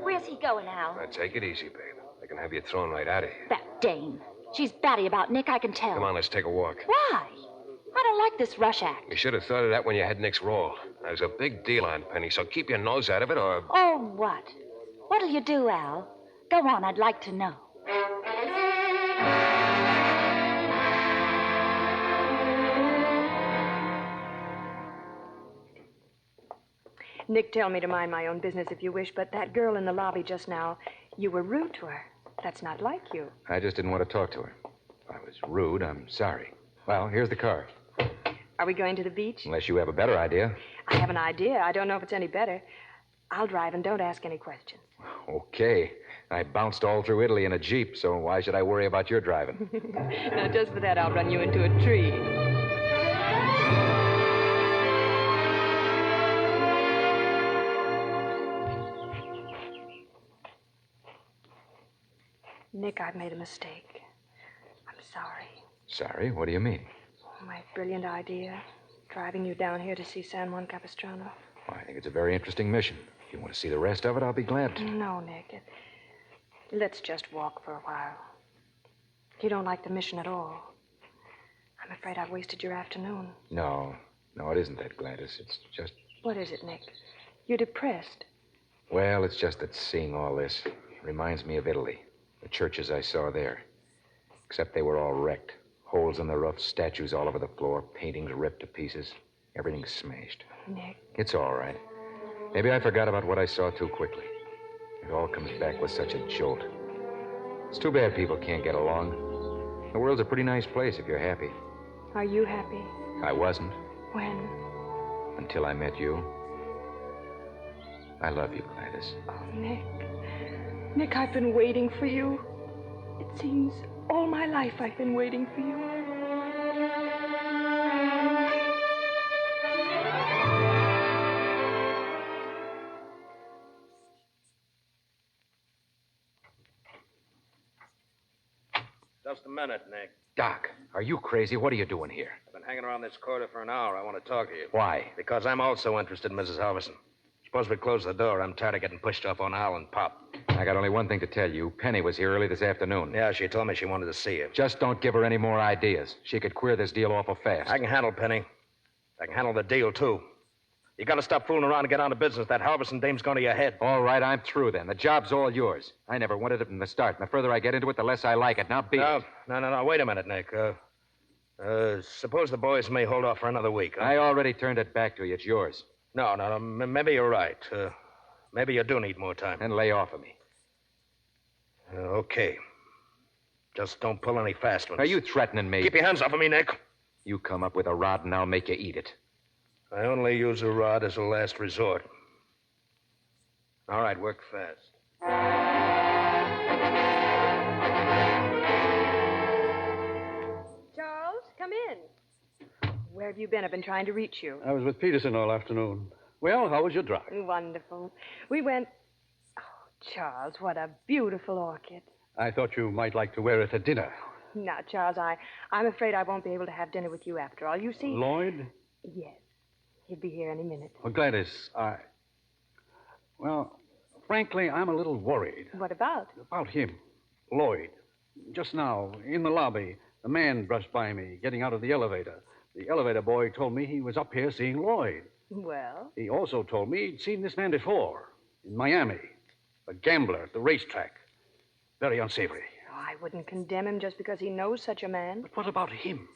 Where's he going, Al? Now, take it easy, babe. I can have you thrown right out of here. That dame. She's batty about Nick, I can tell. Come on, let's take a walk. Why? I don't like this rush act. You should have thought of that when you had Nick's roll. There's a big deal on Penny, so keep your nose out of it or... Oh, what? What'll you do, Al? Go on, I'd like to know. Nick, tell me to mind my own business if you wish, but that girl in the lobby just now, you were rude to her. That's not like you. I just didn't want to talk to her. If I was rude, I'm sorry. Well, here's the car. Are we going to the beach? Unless you have a better idea. I have an idea. I don't know if it's any better. I'll drive and don't ask any questions. Okay. I bounced all through Italy in a Jeep, so why should I worry about your driving? Now, just for that, I'll run you into a tree. Nick, I've made a mistake. I'm sorry. Sorry? What do you mean? My brilliant idea, driving you down here to see San Juan Capistrano. Well, I think it's a very interesting mission. If you want to see the rest of it, I'll be glad to. No, Nick. Let's just walk for a while. You don't like the mission at all. I'm afraid I've wasted your afternoon. No, it isn't that, Gladys. It's just... What is it, Nick? You're depressed. Well, it's just that seeing all this reminds me of Italy. The churches I saw there. Except they were all wrecked. Holes in the roof, statues all over the floor, paintings ripped to pieces. Everything smashed. Nick. It's all right. Maybe I forgot about what I saw too quickly. It all comes back with such a jolt. It's too bad people can't get along. The world's a pretty nice place if you're happy. Are you happy? I wasn't. When? Until I met you. I love you, Gladys. Oh, Nick. Nick, I've been waiting for you. It seems all my life I've been waiting for you. Just a minute, Nick. Doc, are you crazy? What are you doing here? I've been hanging around this corridor for an hour. I want to talk to you. Why? Because I'm also interested in Mrs. Halverson. Suppose we close the door. I'm tired of getting pushed off on Al and Pop. I got only one thing to tell you. Penny was here early this afternoon. Yeah, she told me she wanted to see you. Just don't give her any more ideas. She could queer this deal awful fast. I can handle Penny. I can handle the deal, too. You gotta stop fooling around and get on to business. That Halverson dame's going to your head. All right, I'm through then. The job's all yours. I never wanted it from the start. And the further I get into it, the less I like it. Now beat it. No. Wait a minute, Nick. Suppose the boys may hold off for another week. Huh? I already turned it back to you. It's yours. No. Maybe you're right. Maybe you do need more time. Then lay off of me. Okay. Just don't pull any fast ones. Are you threatening me? Keep your hands off of me, Nick. You come up with a rod and I'll make you eat it. I only use a rod as a last resort. All right, work fast. Where have you been? I've been trying to reach you. I was with Peterson all afternoon. Well, how was your drive? Wonderful. We went... Oh, Charles, what a beautiful orchid. I thought you might like to wear it at dinner. Now, Charles, I'm afraid I won't be able to have dinner with you after all. You see... Lloyd? Yes. He'll be here any minute. Well, Gladys, Well, frankly, I'm a little worried. What about? About him, Lloyd. Just now, in the lobby, a man brushed by me, getting out of the elevator. The elevator boy told me he was up here seeing Lloyd. Well? He also told me he'd seen this man before, in Miami. A gambler at the racetrack. Very unsavory. Oh, I wouldn't condemn him just because he knows such a man. But what about him?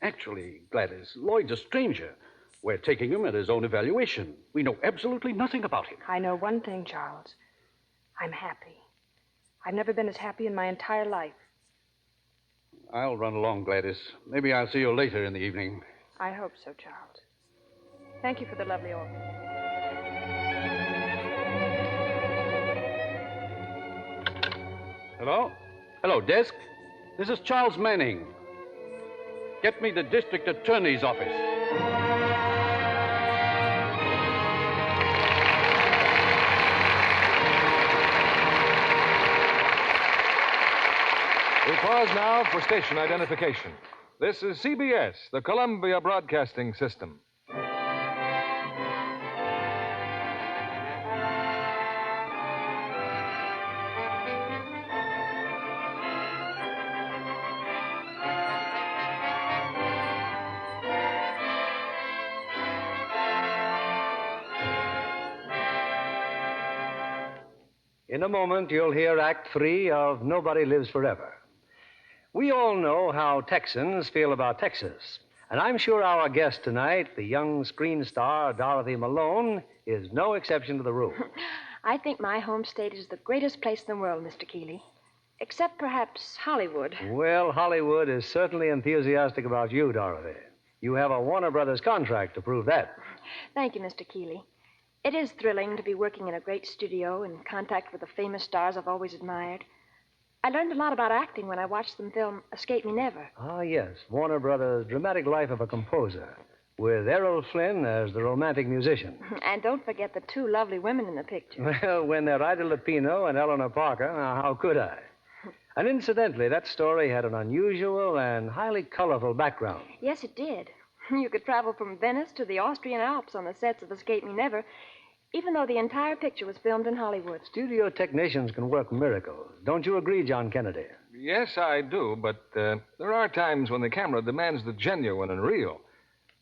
Actually, Gladys, Lloyd's a stranger. We're taking him at his own evaluation. We know absolutely nothing about him. I know one thing, Charles. I'm happy. I've never been as happy in my entire life. I'll run along, Gladys. Maybe I'll see you later in the evening. I hope so, Charles. Thank you for the lovely orchid. Hello? Hello, desk. This is Charles Manning. Get me the district attorney's office. We pause now for station identification. This is CBS, the Columbia Broadcasting System. In a moment, you'll hear Act 3 of Nobody Lives Forever. We all know how Texans feel about Texas, and I'm sure our guest tonight, the young screen star Dorothy Malone, is no exception to the rule. I think my home state is the greatest place in the world, Mr. Keeley. Except perhaps Hollywood. Well, Hollywood is certainly enthusiastic about you, Dorothy. You have a Warner Brothers contract to prove that. Thank you, Mr. Keeley. It is thrilling to be working in a great studio in contact with the famous stars I've always admired. I learned a lot about acting when I watched them film Escape Me Never. Ah, yes, Warner Brothers' Dramatic Life of a Composer, with Errol Flynn as the romantic musician. And don't forget the two lovely women in the picture. Well, when they're Ida Lupino and Eleanor Parker, now, how could I? And incidentally, that story had an unusual and highly colorful background. Yes, it did. You could travel from Venice to the Austrian Alps on the sets of Escape Me Never, even though the entire picture was filmed in Hollywood. Studio technicians can work miracles. Don't you agree, John Kennedy? Yes, I do, but there are times when the camera demands the genuine and real.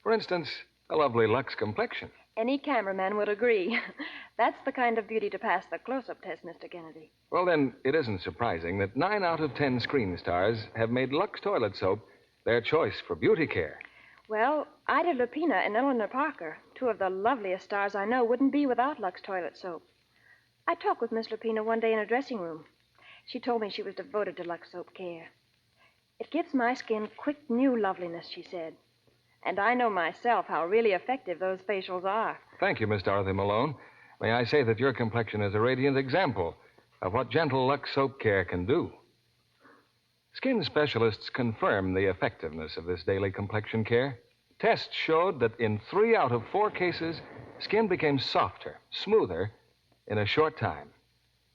For instance, a lovely Lux complexion. Any cameraman would agree. That's the kind of beauty to pass the close-up test, Mr. Kennedy. Well, then, it isn't surprising that 9 out of 10 screen stars have made Lux toilet soap their choice for beauty care. Well, Ida Lupino and Eleanor Parker, two of the loveliest stars I know, wouldn't be without Lux toilet soap. I talked with Miss Lupino one day in her dressing room. She told me she was devoted to Lux soap care. It gives my skin quick, new loveliness, she said. And I know myself how really effective those facials are. Thank you, Miss Dorothy Malone. May I say that your complexion is a radiant example of what gentle Lux soap care can do. Skin specialists confirm the effectiveness of this daily complexion care. Tests showed that in 3 out of 4 cases, skin became softer, smoother in a short time.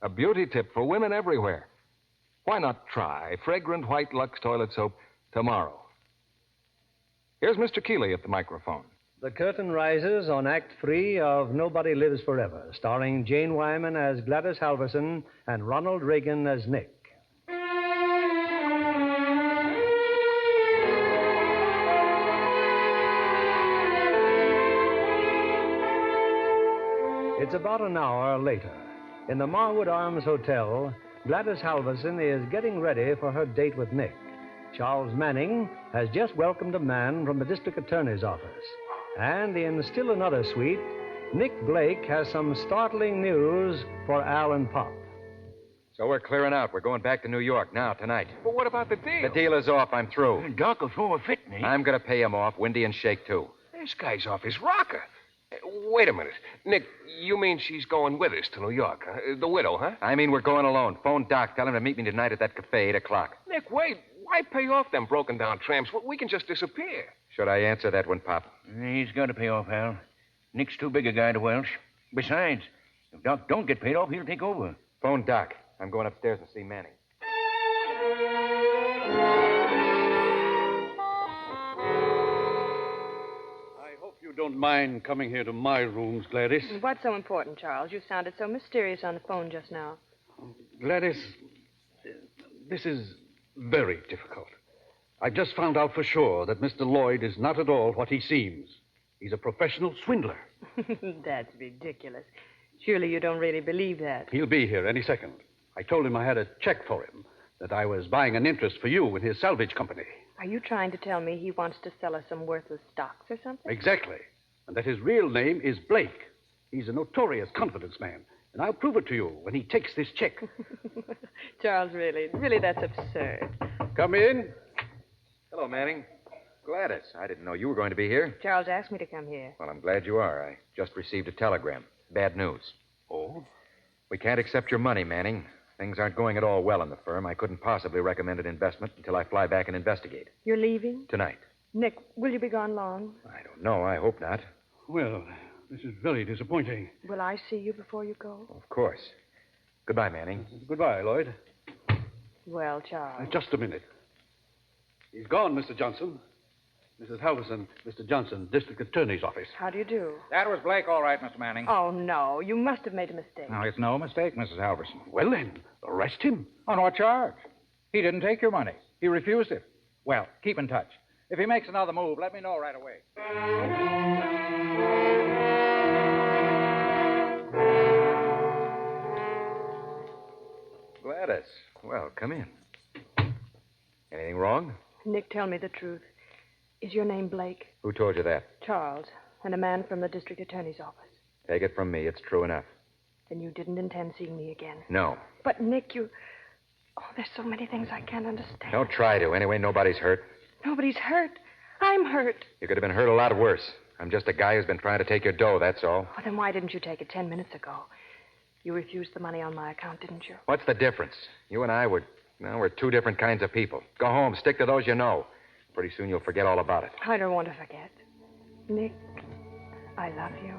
A beauty tip for women everywhere. Why not try fragrant white Lux toilet soap tomorrow? Here's Mr. Keeley at the microphone. The curtain rises on Act 3 of Nobody Lives Forever, starring Jane Wyman as Gladys Halverson and Ronald Reagan as Nick. It's about an hour later. In the Marwood Arms Hotel, Gladys Halverson is getting ready for her date with Nick. Charles Manning has just welcomed a man from the district attorney's office. And in still another suite, Nick Blake has some startling news for Al and Pop. So we're clearing out. We're going back to New York now, tonight. But what about the deal? The deal is off. I'm through. Doc will throw a fit, Nick. I'm going to pay him off, Windy and Shake, too. This guy's off his rocker. Wait a minute. Nick, you mean she's going with us to New York? Huh? The widow, huh? I mean we're going alone. Phone Doc. Tell him to meet me tonight at that cafe, 8 o'clock. Nick, wait. Why pay off them broken-down tramps? We can just disappear. Should I answer that one, Pop? He's got to pay off, Hal. Nick's too big a guy to Welsh. Besides, if Doc don't get paid off, he'll take over. Phone Doc. I'm going upstairs to see Manning. I hope you don't mind coming here to my rooms, Gladys. What's so important, Charles? You sounded so mysterious on the phone just now. Gladys, this is very difficult. I've just found out for sure that Mr. Lloyd is not at all what he seems. He's a professional swindler. That's ridiculous. Surely you don't really believe that. He'll be here any second. I told him I had a check for him, that I was buying an interest for you in his salvage company. Are you trying to tell me he wants to sell us some worthless stocks or something? Exactly. And that his real name is Blake. He's a notorious confidence man. And I'll prove it to you when he takes this check. Charles, really, that's absurd. Come in. Hello, Manning. Gladys, I didn't know you were going to be here. Charles asked me to come here. Well, I'm glad you are. I just received a telegram. Bad news. Oh? We can't accept your money, Manning. Things aren't going at all well in the firm. I couldn't possibly recommend an investment until I fly back and investigate. You're leaving? Tonight. Nick, will you be gone long? I don't know. I hope not. Well, this is very disappointing. Will I see you before you go? Of course. Goodbye, Manning. Goodbye, Lloyd. Well, Charles. Just a minute. He's gone, Mr. Johnson. Mrs. Halverson, Mr. Johnson, District Attorney's Office. How do you do? That was Blake, all right, Mr. Manning. Oh, no. You must have made a mistake. No, it's no mistake, Mrs. Halverson. Well, then, arrest him. On what charge? He didn't take your money. He refused it. Well, keep in touch. If he makes another move, let me know right away. Gladys. Well, come in. Anything wrong? Nick, tell me the truth. Is your name Blake? Who told you that? Charles, and a man from the district attorney's office. Take it from me. It's true enough. Then you didn't intend seeing me again. No. But, Nick, you... Oh, there's so many things I can't understand. Don't try to. Anyway, nobody's hurt. Nobody's hurt. I'm hurt. You could have been hurt a lot worse. I'm just a guy who's been trying to take your dough, that's all. Well, then why didn't you take it 10 minutes ago? You refused the money on my account, didn't you? What's the difference? You and I we're two different kinds of people. Go home. Stick to those you know. Pretty soon you'll forget all about it. I don't want to forget. Nick, I love you.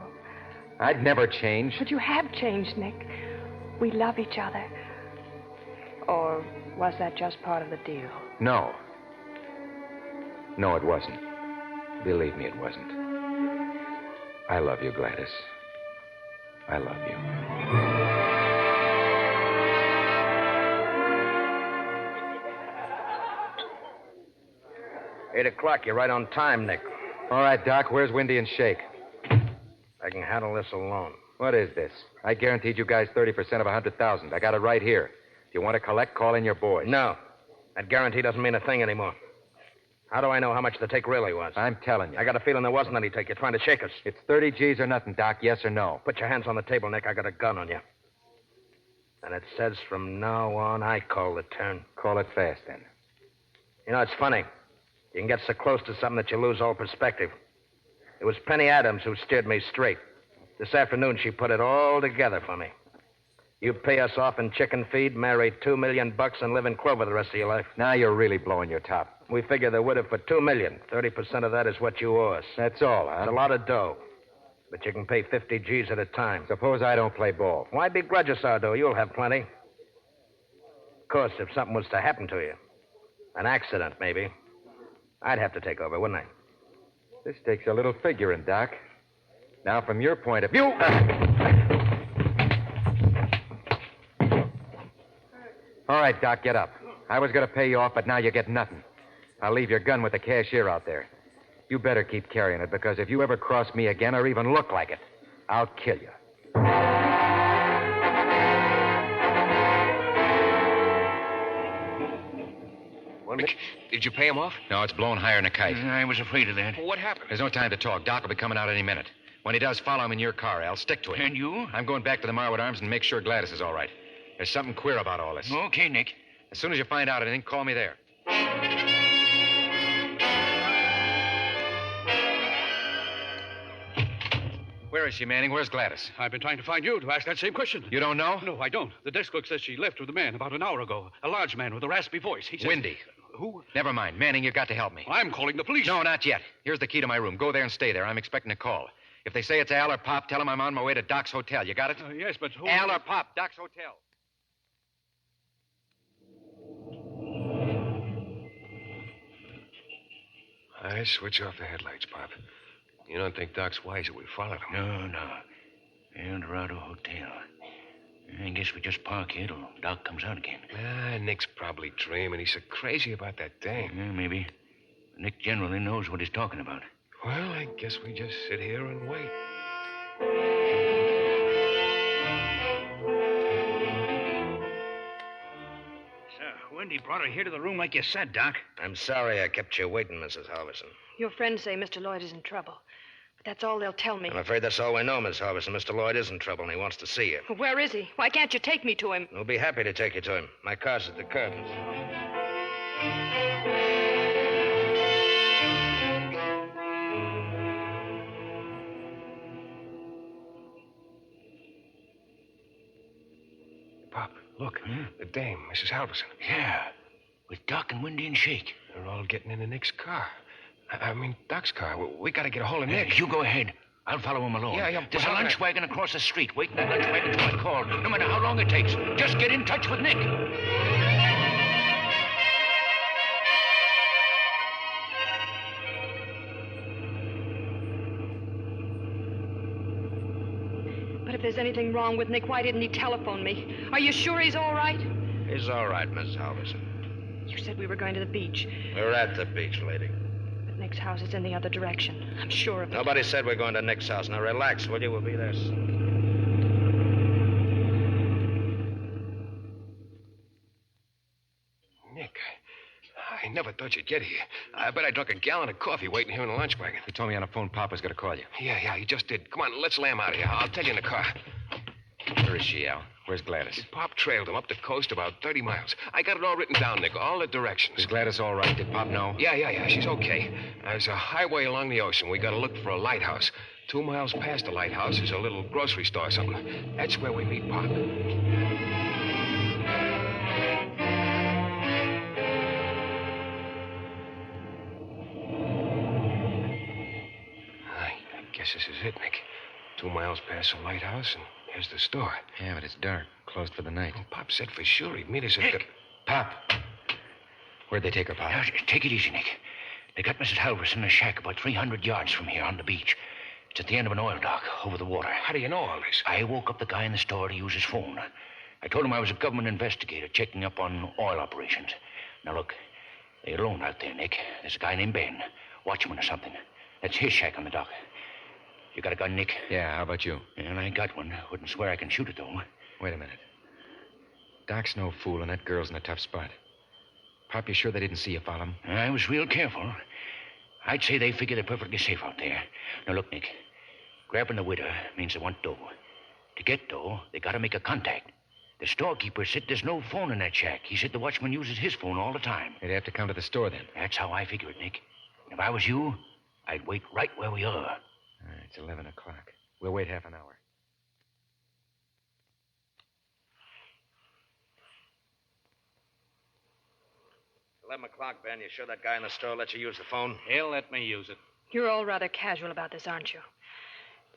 I'd never change. But you have changed, Nick. We love each other. Or was that just part of the deal? No. No, it wasn't. Believe me, it wasn't. I love you, Gladys. I love you. 8 o'clock. You're right on time, Nick. All right, Doc. Where's Windy and Shake? I can handle this alone. What is this? I guaranteed you guys 30% of $100,000. I got it right here. If you want to collect, call in your boys. No. That guarantee doesn't mean a thing anymore. How do I know how much the take really was? I'm telling you. I got a feeling there wasn't any take. You're trying to shake us. It's 30 G's or nothing, Doc. Yes or no? Put your hands on the table, Nick. I got a gun on you. And it says from now on, I call the turn. Call it fast, then. You know, it's funny. You can get so close to something that you lose all perspective. It was Penny Adams who steered me straight. This afternoon, she put it all together for me. You pay us off in chicken feed, marry $2 million, and live in clover the rest of your life. Now you're really blowing your top. We figure they would have for $2 million. 30% of that is what you owe us. That's all, huh? It's a lot of dough. But you can pay 50 G's at a time. Suppose I don't play ball. Why begrudge us our dough? You'll have plenty. Of course, if something was to happen to you, an accident maybe, I'd have to take over, wouldn't I? This takes a little figuring, Doc. Now, from your point of view... All right, Doc, get up. I was going to pay you off, but now you get nothing. I'll leave your gun with the cashier out there. You better keep carrying it, because if you ever cross me again or even look like it, I'll kill you. Did you pay him off? No, it's blown higher than a kite. I was afraid of that. Well, what happened? There's no time to talk. Doc will be coming out any minute. When he does, follow him in your car, Al. Stick to it. And you? I'm going back to the Marwood Arms and make sure Gladys is all right. There's something queer about all this. Okay, Nick. As soon as you find out anything, call me there. Where is she, Manning? Where's Gladys? I've been trying to find you to ask that same question. You don't know? No, I don't. The desk clerk says she left with a man about an hour ago. A large man with a raspy voice. He says... Windy. Who? Never mind. Manning, you got to help me. I'm calling the police. No, not yet. Here's the key to my room. Go there and stay there. I'm expecting a call. If they say it's Al or Pop, tell them I'm on my way to Doc's Hotel. You got it? Yes, but who... Al or Pop, Doc's Hotel. I switch off the headlights, Pop. You don't think Doc's wise that we followed him? No. El Dorado Hotel. I guess we just park here till Doc comes out again. Nick's probably dreaming. He's so crazy about that dame. Yeah, maybe. Nick generally knows what he's talking about. Well, I guess we just sit here and wait. So, Wendy brought her here to the room like you said, Doc. I'm sorry I kept you waiting, Mrs. Halverson. Your friends say Mr. Lloyd is in trouble. But that's all they'll tell me. I'm afraid that's all we know, Miss Halverson. Mr. Lloyd is in trouble, and he wants to see you. Where is he? Why can't you take me to him? We'll be happy to take you to him. My car's at the curb. Pop, look. The dame, Mrs. Halverson. Yeah, with Doc and Wendy and Shake. They're all getting into Nick's car. I mean, Doc's car. We got to get a hold of Nick. You go ahead. I'll follow him alone. Yeah. There's a lunch wagon across the street waiting that lunch wagon till I call. No matter how long it takes, just get in touch with Nick. But if there's anything wrong with Nick, why didn't he telephone me? Are you sure he's all right? He's all right, Miss Halverson. You said we were going to the beach. We're at the beach, lady. But Nick's house is in the other direction. I'm sure of it. Nobody said we're going to Nick's house. Now, relax, will you? We'll be there soon. Nick, I never thought you'd get here. I bet I drank a gallon of coffee waiting here in the lunch wagon. He told me on the phone Pop was going to call you. Yeah, he just did. Come on, let's lamb out of here. I'll tell you in the car. Where is she, Al? Where's Gladys? Pop trailed him up the coast about 30 miles. I got it all written down, Nick, all the directions. Is Gladys all right? Did Pop know? Yeah. She's okay. There's a highway along the ocean. We got to look for a lighthouse. 2 miles past the lighthouse is a little grocery store or something. That's where we meet Pop. I guess this is it, Nick. 2 miles past the lighthouse, and here's the store. Yeah, but it's dark. Closed for the night. Well, Pop said for sure he'd meet us at Nick! Pop! Where'd they take her, Pop? Now, take it easy, Nick. They got Mrs. Halverson in a shack about 300 yards from here on the beach. It's at the end of an oil dock over the water. How do you know all this? I woke up the guy in the store to use his phone. I told him I was a government investigator checking up on oil operations. Now, look, they're alone out there, Nick. There's a guy named Ben, watchman or something. That's his shack on the dock. You got a gun, Nick? Yeah, how about you? Well, I got one. Wouldn't swear I can shoot it, though. Wait a minute. Doc's no fool, and that girl's in a tough spot. Pop, you sure they didn't see you follow him? I was real careful. I'd say they figure they're perfectly safe out there. Now, look, Nick. Grabbing the widow means they want dough. To get dough, they got to make a contact. The storekeeper said there's no phone in that shack. He said the watchman uses his phone all the time. They'd have to come to the store, then. That's how I figure it, Nick. If I was you, I'd wait right where we are. All right, it's 11 o'clock. We'll wait half an hour. It's 11 o'clock, Ben. You sure that guy in the store let you use the phone? He'll let me use it. You're all rather casual about this, aren't you?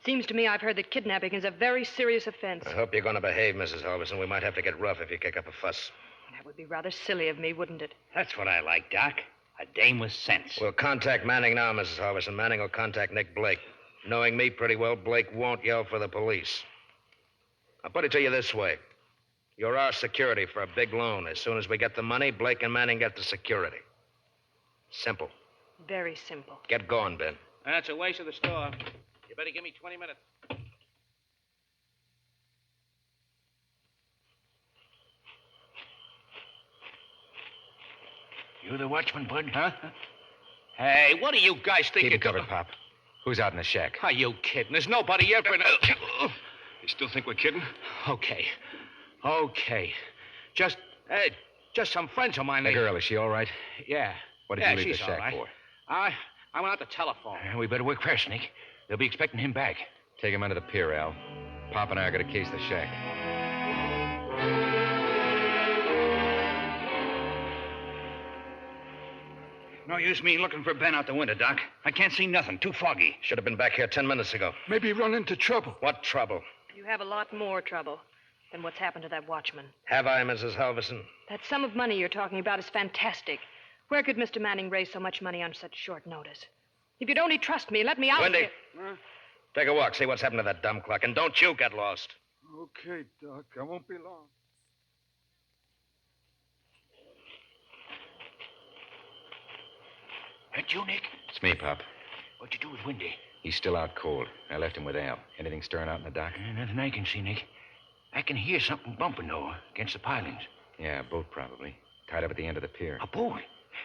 Seems to me I've heard that kidnapping is a very serious offense. I hope you're going to behave, Mrs. Halverson. We might have to get rough if you kick up a fuss. That would be rather silly of me, wouldn't it? That's what I like, Doc. A dame with sense. We'll contact Manning now, Mrs. Halverson. Manning will contact Nick Blake. Knowing me pretty well, Blake won't yell for the police. I'll put it to you this way. You're our security for a big loan. As soon as we get the money, Blake and Manning get the security. Simple. Very simple. Get going, Ben. That's a waste of the store. You better give me 20 minutes. You the watchman, Bud? Huh? Hey, what are you guys thinking? Keep it covered, Pop. Who's out in the shack? Are you kidding? There's nobody here for... You still think we're kidding? Okay. Just some friends of mine. The girl, is she all right? Yeah. What did you leave the she's shack all right. for? I went out the telephone. We better work fast, Nick. They'll be expecting him back. Take him under the pier, Al. Pop and I are going to case the shack. No use me looking for Ben out the window, Doc. I can't see nothing. Too foggy. Should have been back here 10 minutes ago. Maybe he run into trouble. What trouble? You have a lot more trouble than what's happened to that watchman. Have I, Mrs. Halverson? That sum of money you're talking about is fantastic. Where could Mr. Manning raise so much money on such short notice? If you'd only trust me, let me out Wendy, here. take a walk, see what's happened to that dumb clock, and don't you get lost. Okay, Doc. I won't be long. That you, Nick? It's me, Pop. What'd you do with Windy? He's still out cold. I left him with Al. Anything stirring out in the dock? Nothing I can see, Nick. I can hear something bumping, though, against the pilings. Yeah, a boat probably. Tied up at the end of the pier. A boat?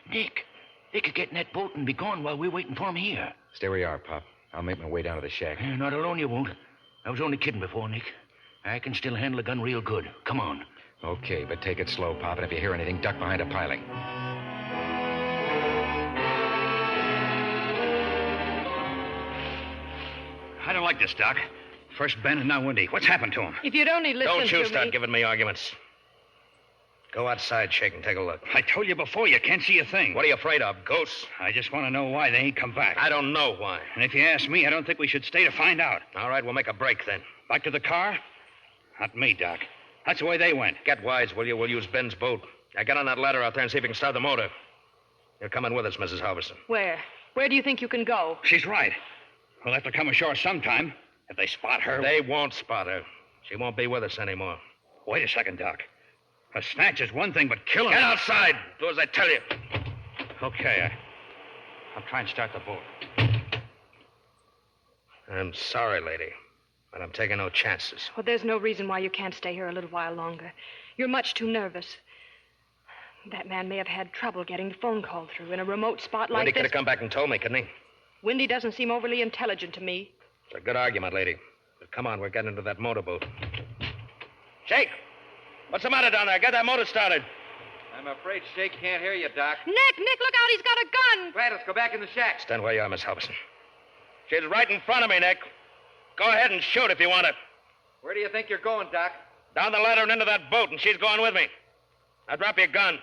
Nick, they could get in that boat and be gone while we're waiting for 'em here. Stay where you are, Pop. I'll make my way down to the shack. Not alone you won't. I was only kidding before, Nick. I can still handle a gun real good. Come on. Okay, but take it slow, Pop, and if you hear anything, duck behind a piling. I don't like this, Doc. First Ben and now Windy. What's happened to him? If you'd only listen Don't you to start me... giving me arguments. Go outside, Shake, and take a look. I told you before, you can't see a thing. What are you afraid of, ghosts? I just want to know why they ain't come back. I don't know why. And if you ask me, I don't think we should stay to find out. All right, we'll make a break then. Back to the car? Not me, Doc. That's the way they went. Get wise, will you? We'll use Ben's boat. Now get on that ladder out there and see if you can start the motor. You're coming with us, Mrs. Halverson. Where? Where do you think you can go? She's right. We'll have to come ashore sometime. If they spot her... They won't spot her. She won't be with us anymore. Wait a second, Doc. A snatch is one thing, but killing... Get outside. Do as I tell you. Okay, I'll try and start the boat. I'm sorry, lady, but I'm taking no chances. Well, there's no reason why you can't stay here a little while longer. You're much too nervous. That man may have had trouble getting the phone call through in a remote spot like Wendy this. could have come back and told me, couldn't he? Windy doesn't seem overly intelligent to me. It's a good argument, lady. But come on, we're getting into that motorboat. Shake! What's the matter down there? Get that motor started. I'm afraid Shake can't hear you, Doc. Nick, look out. He's got a gun. Gladys, go back in the shack. Stand where you are, Miss Halverson. She's right in front of me, Nick. Go ahead and shoot if you want to. Where do you think you're going, Doc? Down the ladder and into that boat, and she's going with me. Now drop your gun.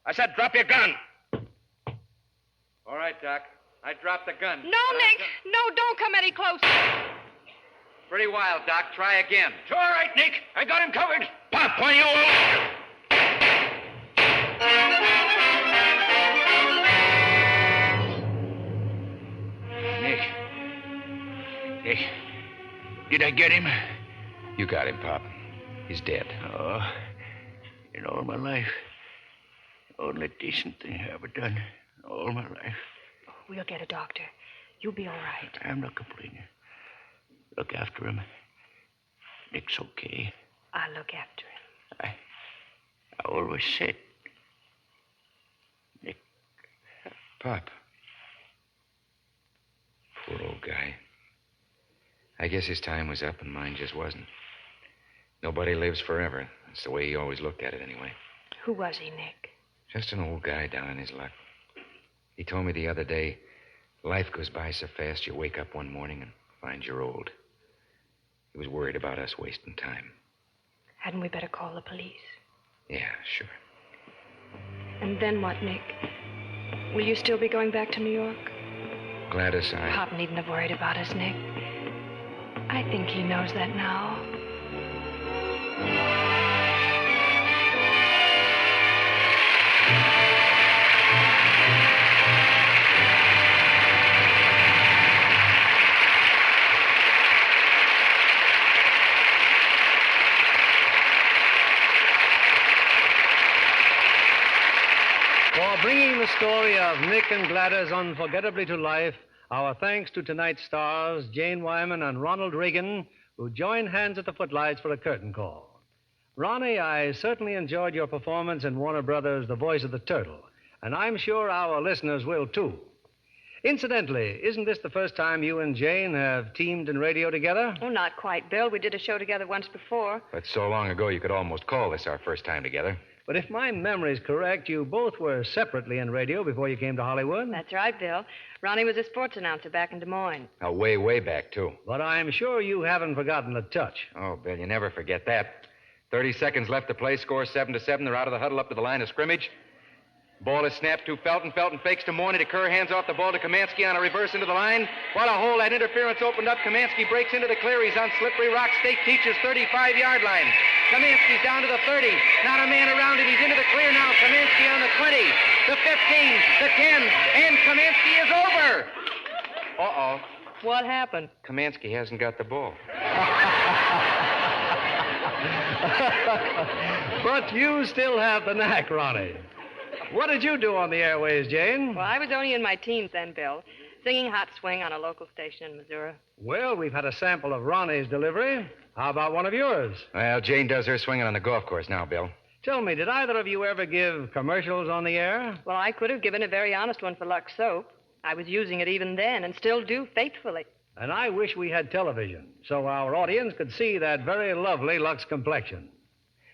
I said drop your gun. All right, Doc. I dropped the gun. No, Nick. No, don't come any closer. Pretty wild, Doc. Try again. It's all right, Nick. I got him covered. Pop, why you all... Nick, did I get him? You got him, Pop. He's dead. Oh, in all my life, only decent thing I ever done. All my life. We'll get a doctor. You'll be all right. I'm not complaining. Look after him. Nick's okay. I'll look after him. I always said, Nick. Pop. Poor old guy. I guess his time was up and mine just wasn't. Nobody lives forever. That's the way he always looked at it anyway. Who was he, Nick? Just an old guy down in his luck. He told me the other day, life goes by so fast you wake up one morning and find you're old. He was worried about us wasting time. Hadn't we better call the police? Yeah, sure. And then what, Nick? Will you still be going back to New York? Gladys, Pop needn't have worried about us, Nick. I think he knows that now. For bringing the story of Nick and Gladys unforgettably to life, our thanks to tonight's stars, Jane Wyman and Ronald Reagan, who joined hands at the footlights for a curtain call. Ronnie, I certainly enjoyed your performance in Warner Brothers' The Voice of the Turtle, and I'm sure our listeners will, too. Incidentally, isn't this the first time you and Jane have teamed in radio together? Oh, not quite, Bill. We did a show together once before. But so long ago you could almost call this our first time together. But if my memory's correct, you both were separately in radio before you came to Hollywood. That's right, Bill. Ronnie was a sports announcer back in Des Moines. Now, way, way back, too. But I'm sure you haven't forgotten the touch. Oh, Bill, you never forget that. 30 seconds left to play, score 7-7. They're out of the huddle up to the line of scrimmage. Ball is snapped to Felton. Felton fakes to Morney. To Kerr, hands off the ball to Kamansky on a reverse into the line. What a hole. That interference opened up. Kamansky breaks into the clear. He's on slippery rock. State teaches 35-yard line. Kamansky's down to the 30. Not a man around him. He's into the clear now. Kamansky on the 20, the 15, the 10, and Kamansky is over. Uh-oh. What happened? Kamansky hasn't got the ball. But you still have the knack, Ronnie. What did you do on the airways, Jane? Well, I was only in my teens then, Bill, singing Hot Swing on a local station in Missouri. Well, we've had a sample of Ronnie's delivery. How about one of yours? Well, Jane does her swinging on the golf course now, Bill. Tell me, did either of you ever give commercials on the air? Well, I could have given a very honest one for Lux Soap. I was using it even then and still do faithfully. And I wish we had television so our audience could see that very lovely Lux complexion.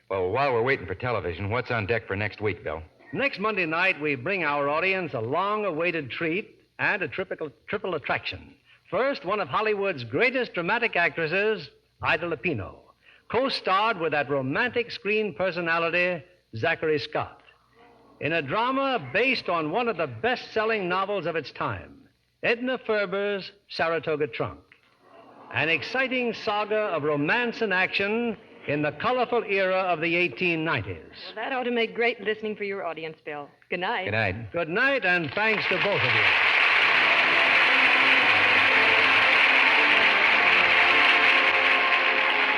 Well, while we're waiting for television, what's on deck for next week, Bill? Next Monday night, we bring our audience a long-awaited treat and a triple attraction. First, one of Hollywood's greatest dramatic actresses, Ida Lupino, co-starred with that romantic screen personality, Zachary Scott, in a drama based on one of the best-selling novels of its time, Edna Ferber's Saratoga Trunk, an exciting saga of romance and action in the colorful era of the 1890s. Well, that ought to make great listening for your audience, Bill. Good night. Good night. Good night, and thanks to both of you.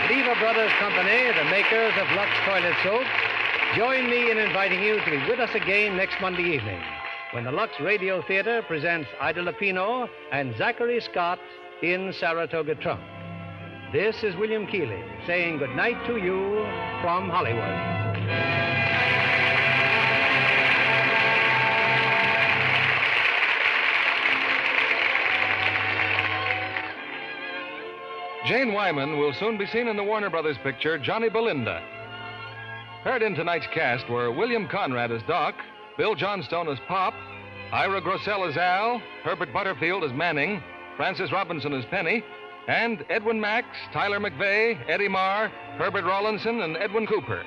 Lever Brothers Company, the makers of Lux Toilet Soap, join me in inviting you to be with us again next Monday evening when the Lux Radio Theater presents Ida Lupino and Zachary Scott in Saratoga Trunk. This is William Keeley saying good night to you from Hollywood. Jane Wyman will soon be seen in the Warner Brothers picture Johnny Belinda. Heard in tonight's cast were William Conrad as Doc, Bill Johnstone as Pop, Ira Grossell as Al, Herbert Butterfield as Manning, Francis Robinson as Penny, and Edwin Max, Tyler McVeigh, Eddie Marr, Herbert Rawlinson, and Edwin Cooper.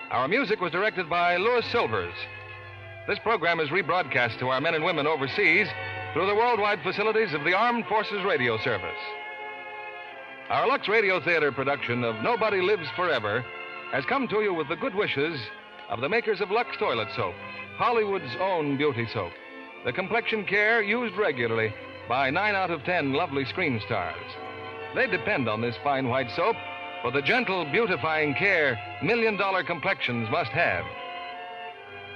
Our music was directed by Louis Silvers. This program is rebroadcast to our men and women overseas through the worldwide facilities of the Armed Forces Radio Service. Our Lux Radio Theater production of Nobody Lives Forever has come to you with the good wishes of the makers of Lux Toilet Soap, Hollywood's own beauty soap, the complexion care used regularly by 9 out of 10 lovely screen stars. They depend on this fine white soap for the gentle, beautifying care million-dollar complexions must have.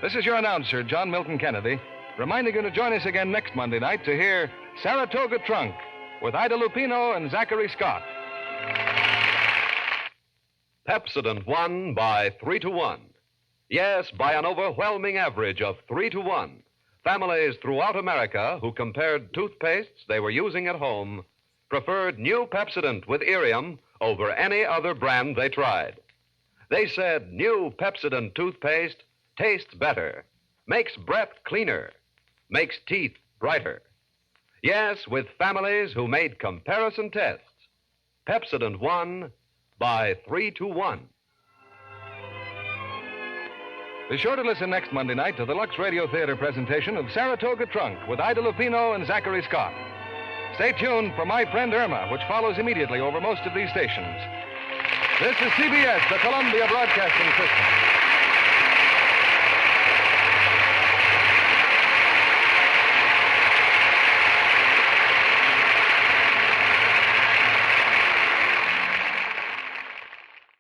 This is your announcer, John Milton Kennedy, reminding you to join us again next Monday night to hear Saratoga Trunk with Ida Lupino and Zachary Scott. Pepsodent won by 3-1. Yes, by an overwhelming average of 3-1. Families throughout America who compared toothpastes they were using at home preferred new Pepsodent with Irium over any other brand they tried. They said new Pepsodent toothpaste tastes better, makes breath cleaner, makes teeth brighter. Yes, with families who made comparison tests, Pepsodent won by 3-1. Be sure to listen next Monday night to the Lux Radio Theater presentation of Saratoga Trunk with Ida Lupino and Zachary Scott. Stay tuned for My Friend Irma, which follows immediately over most of these stations. This is CBS, the Columbia Broadcasting System.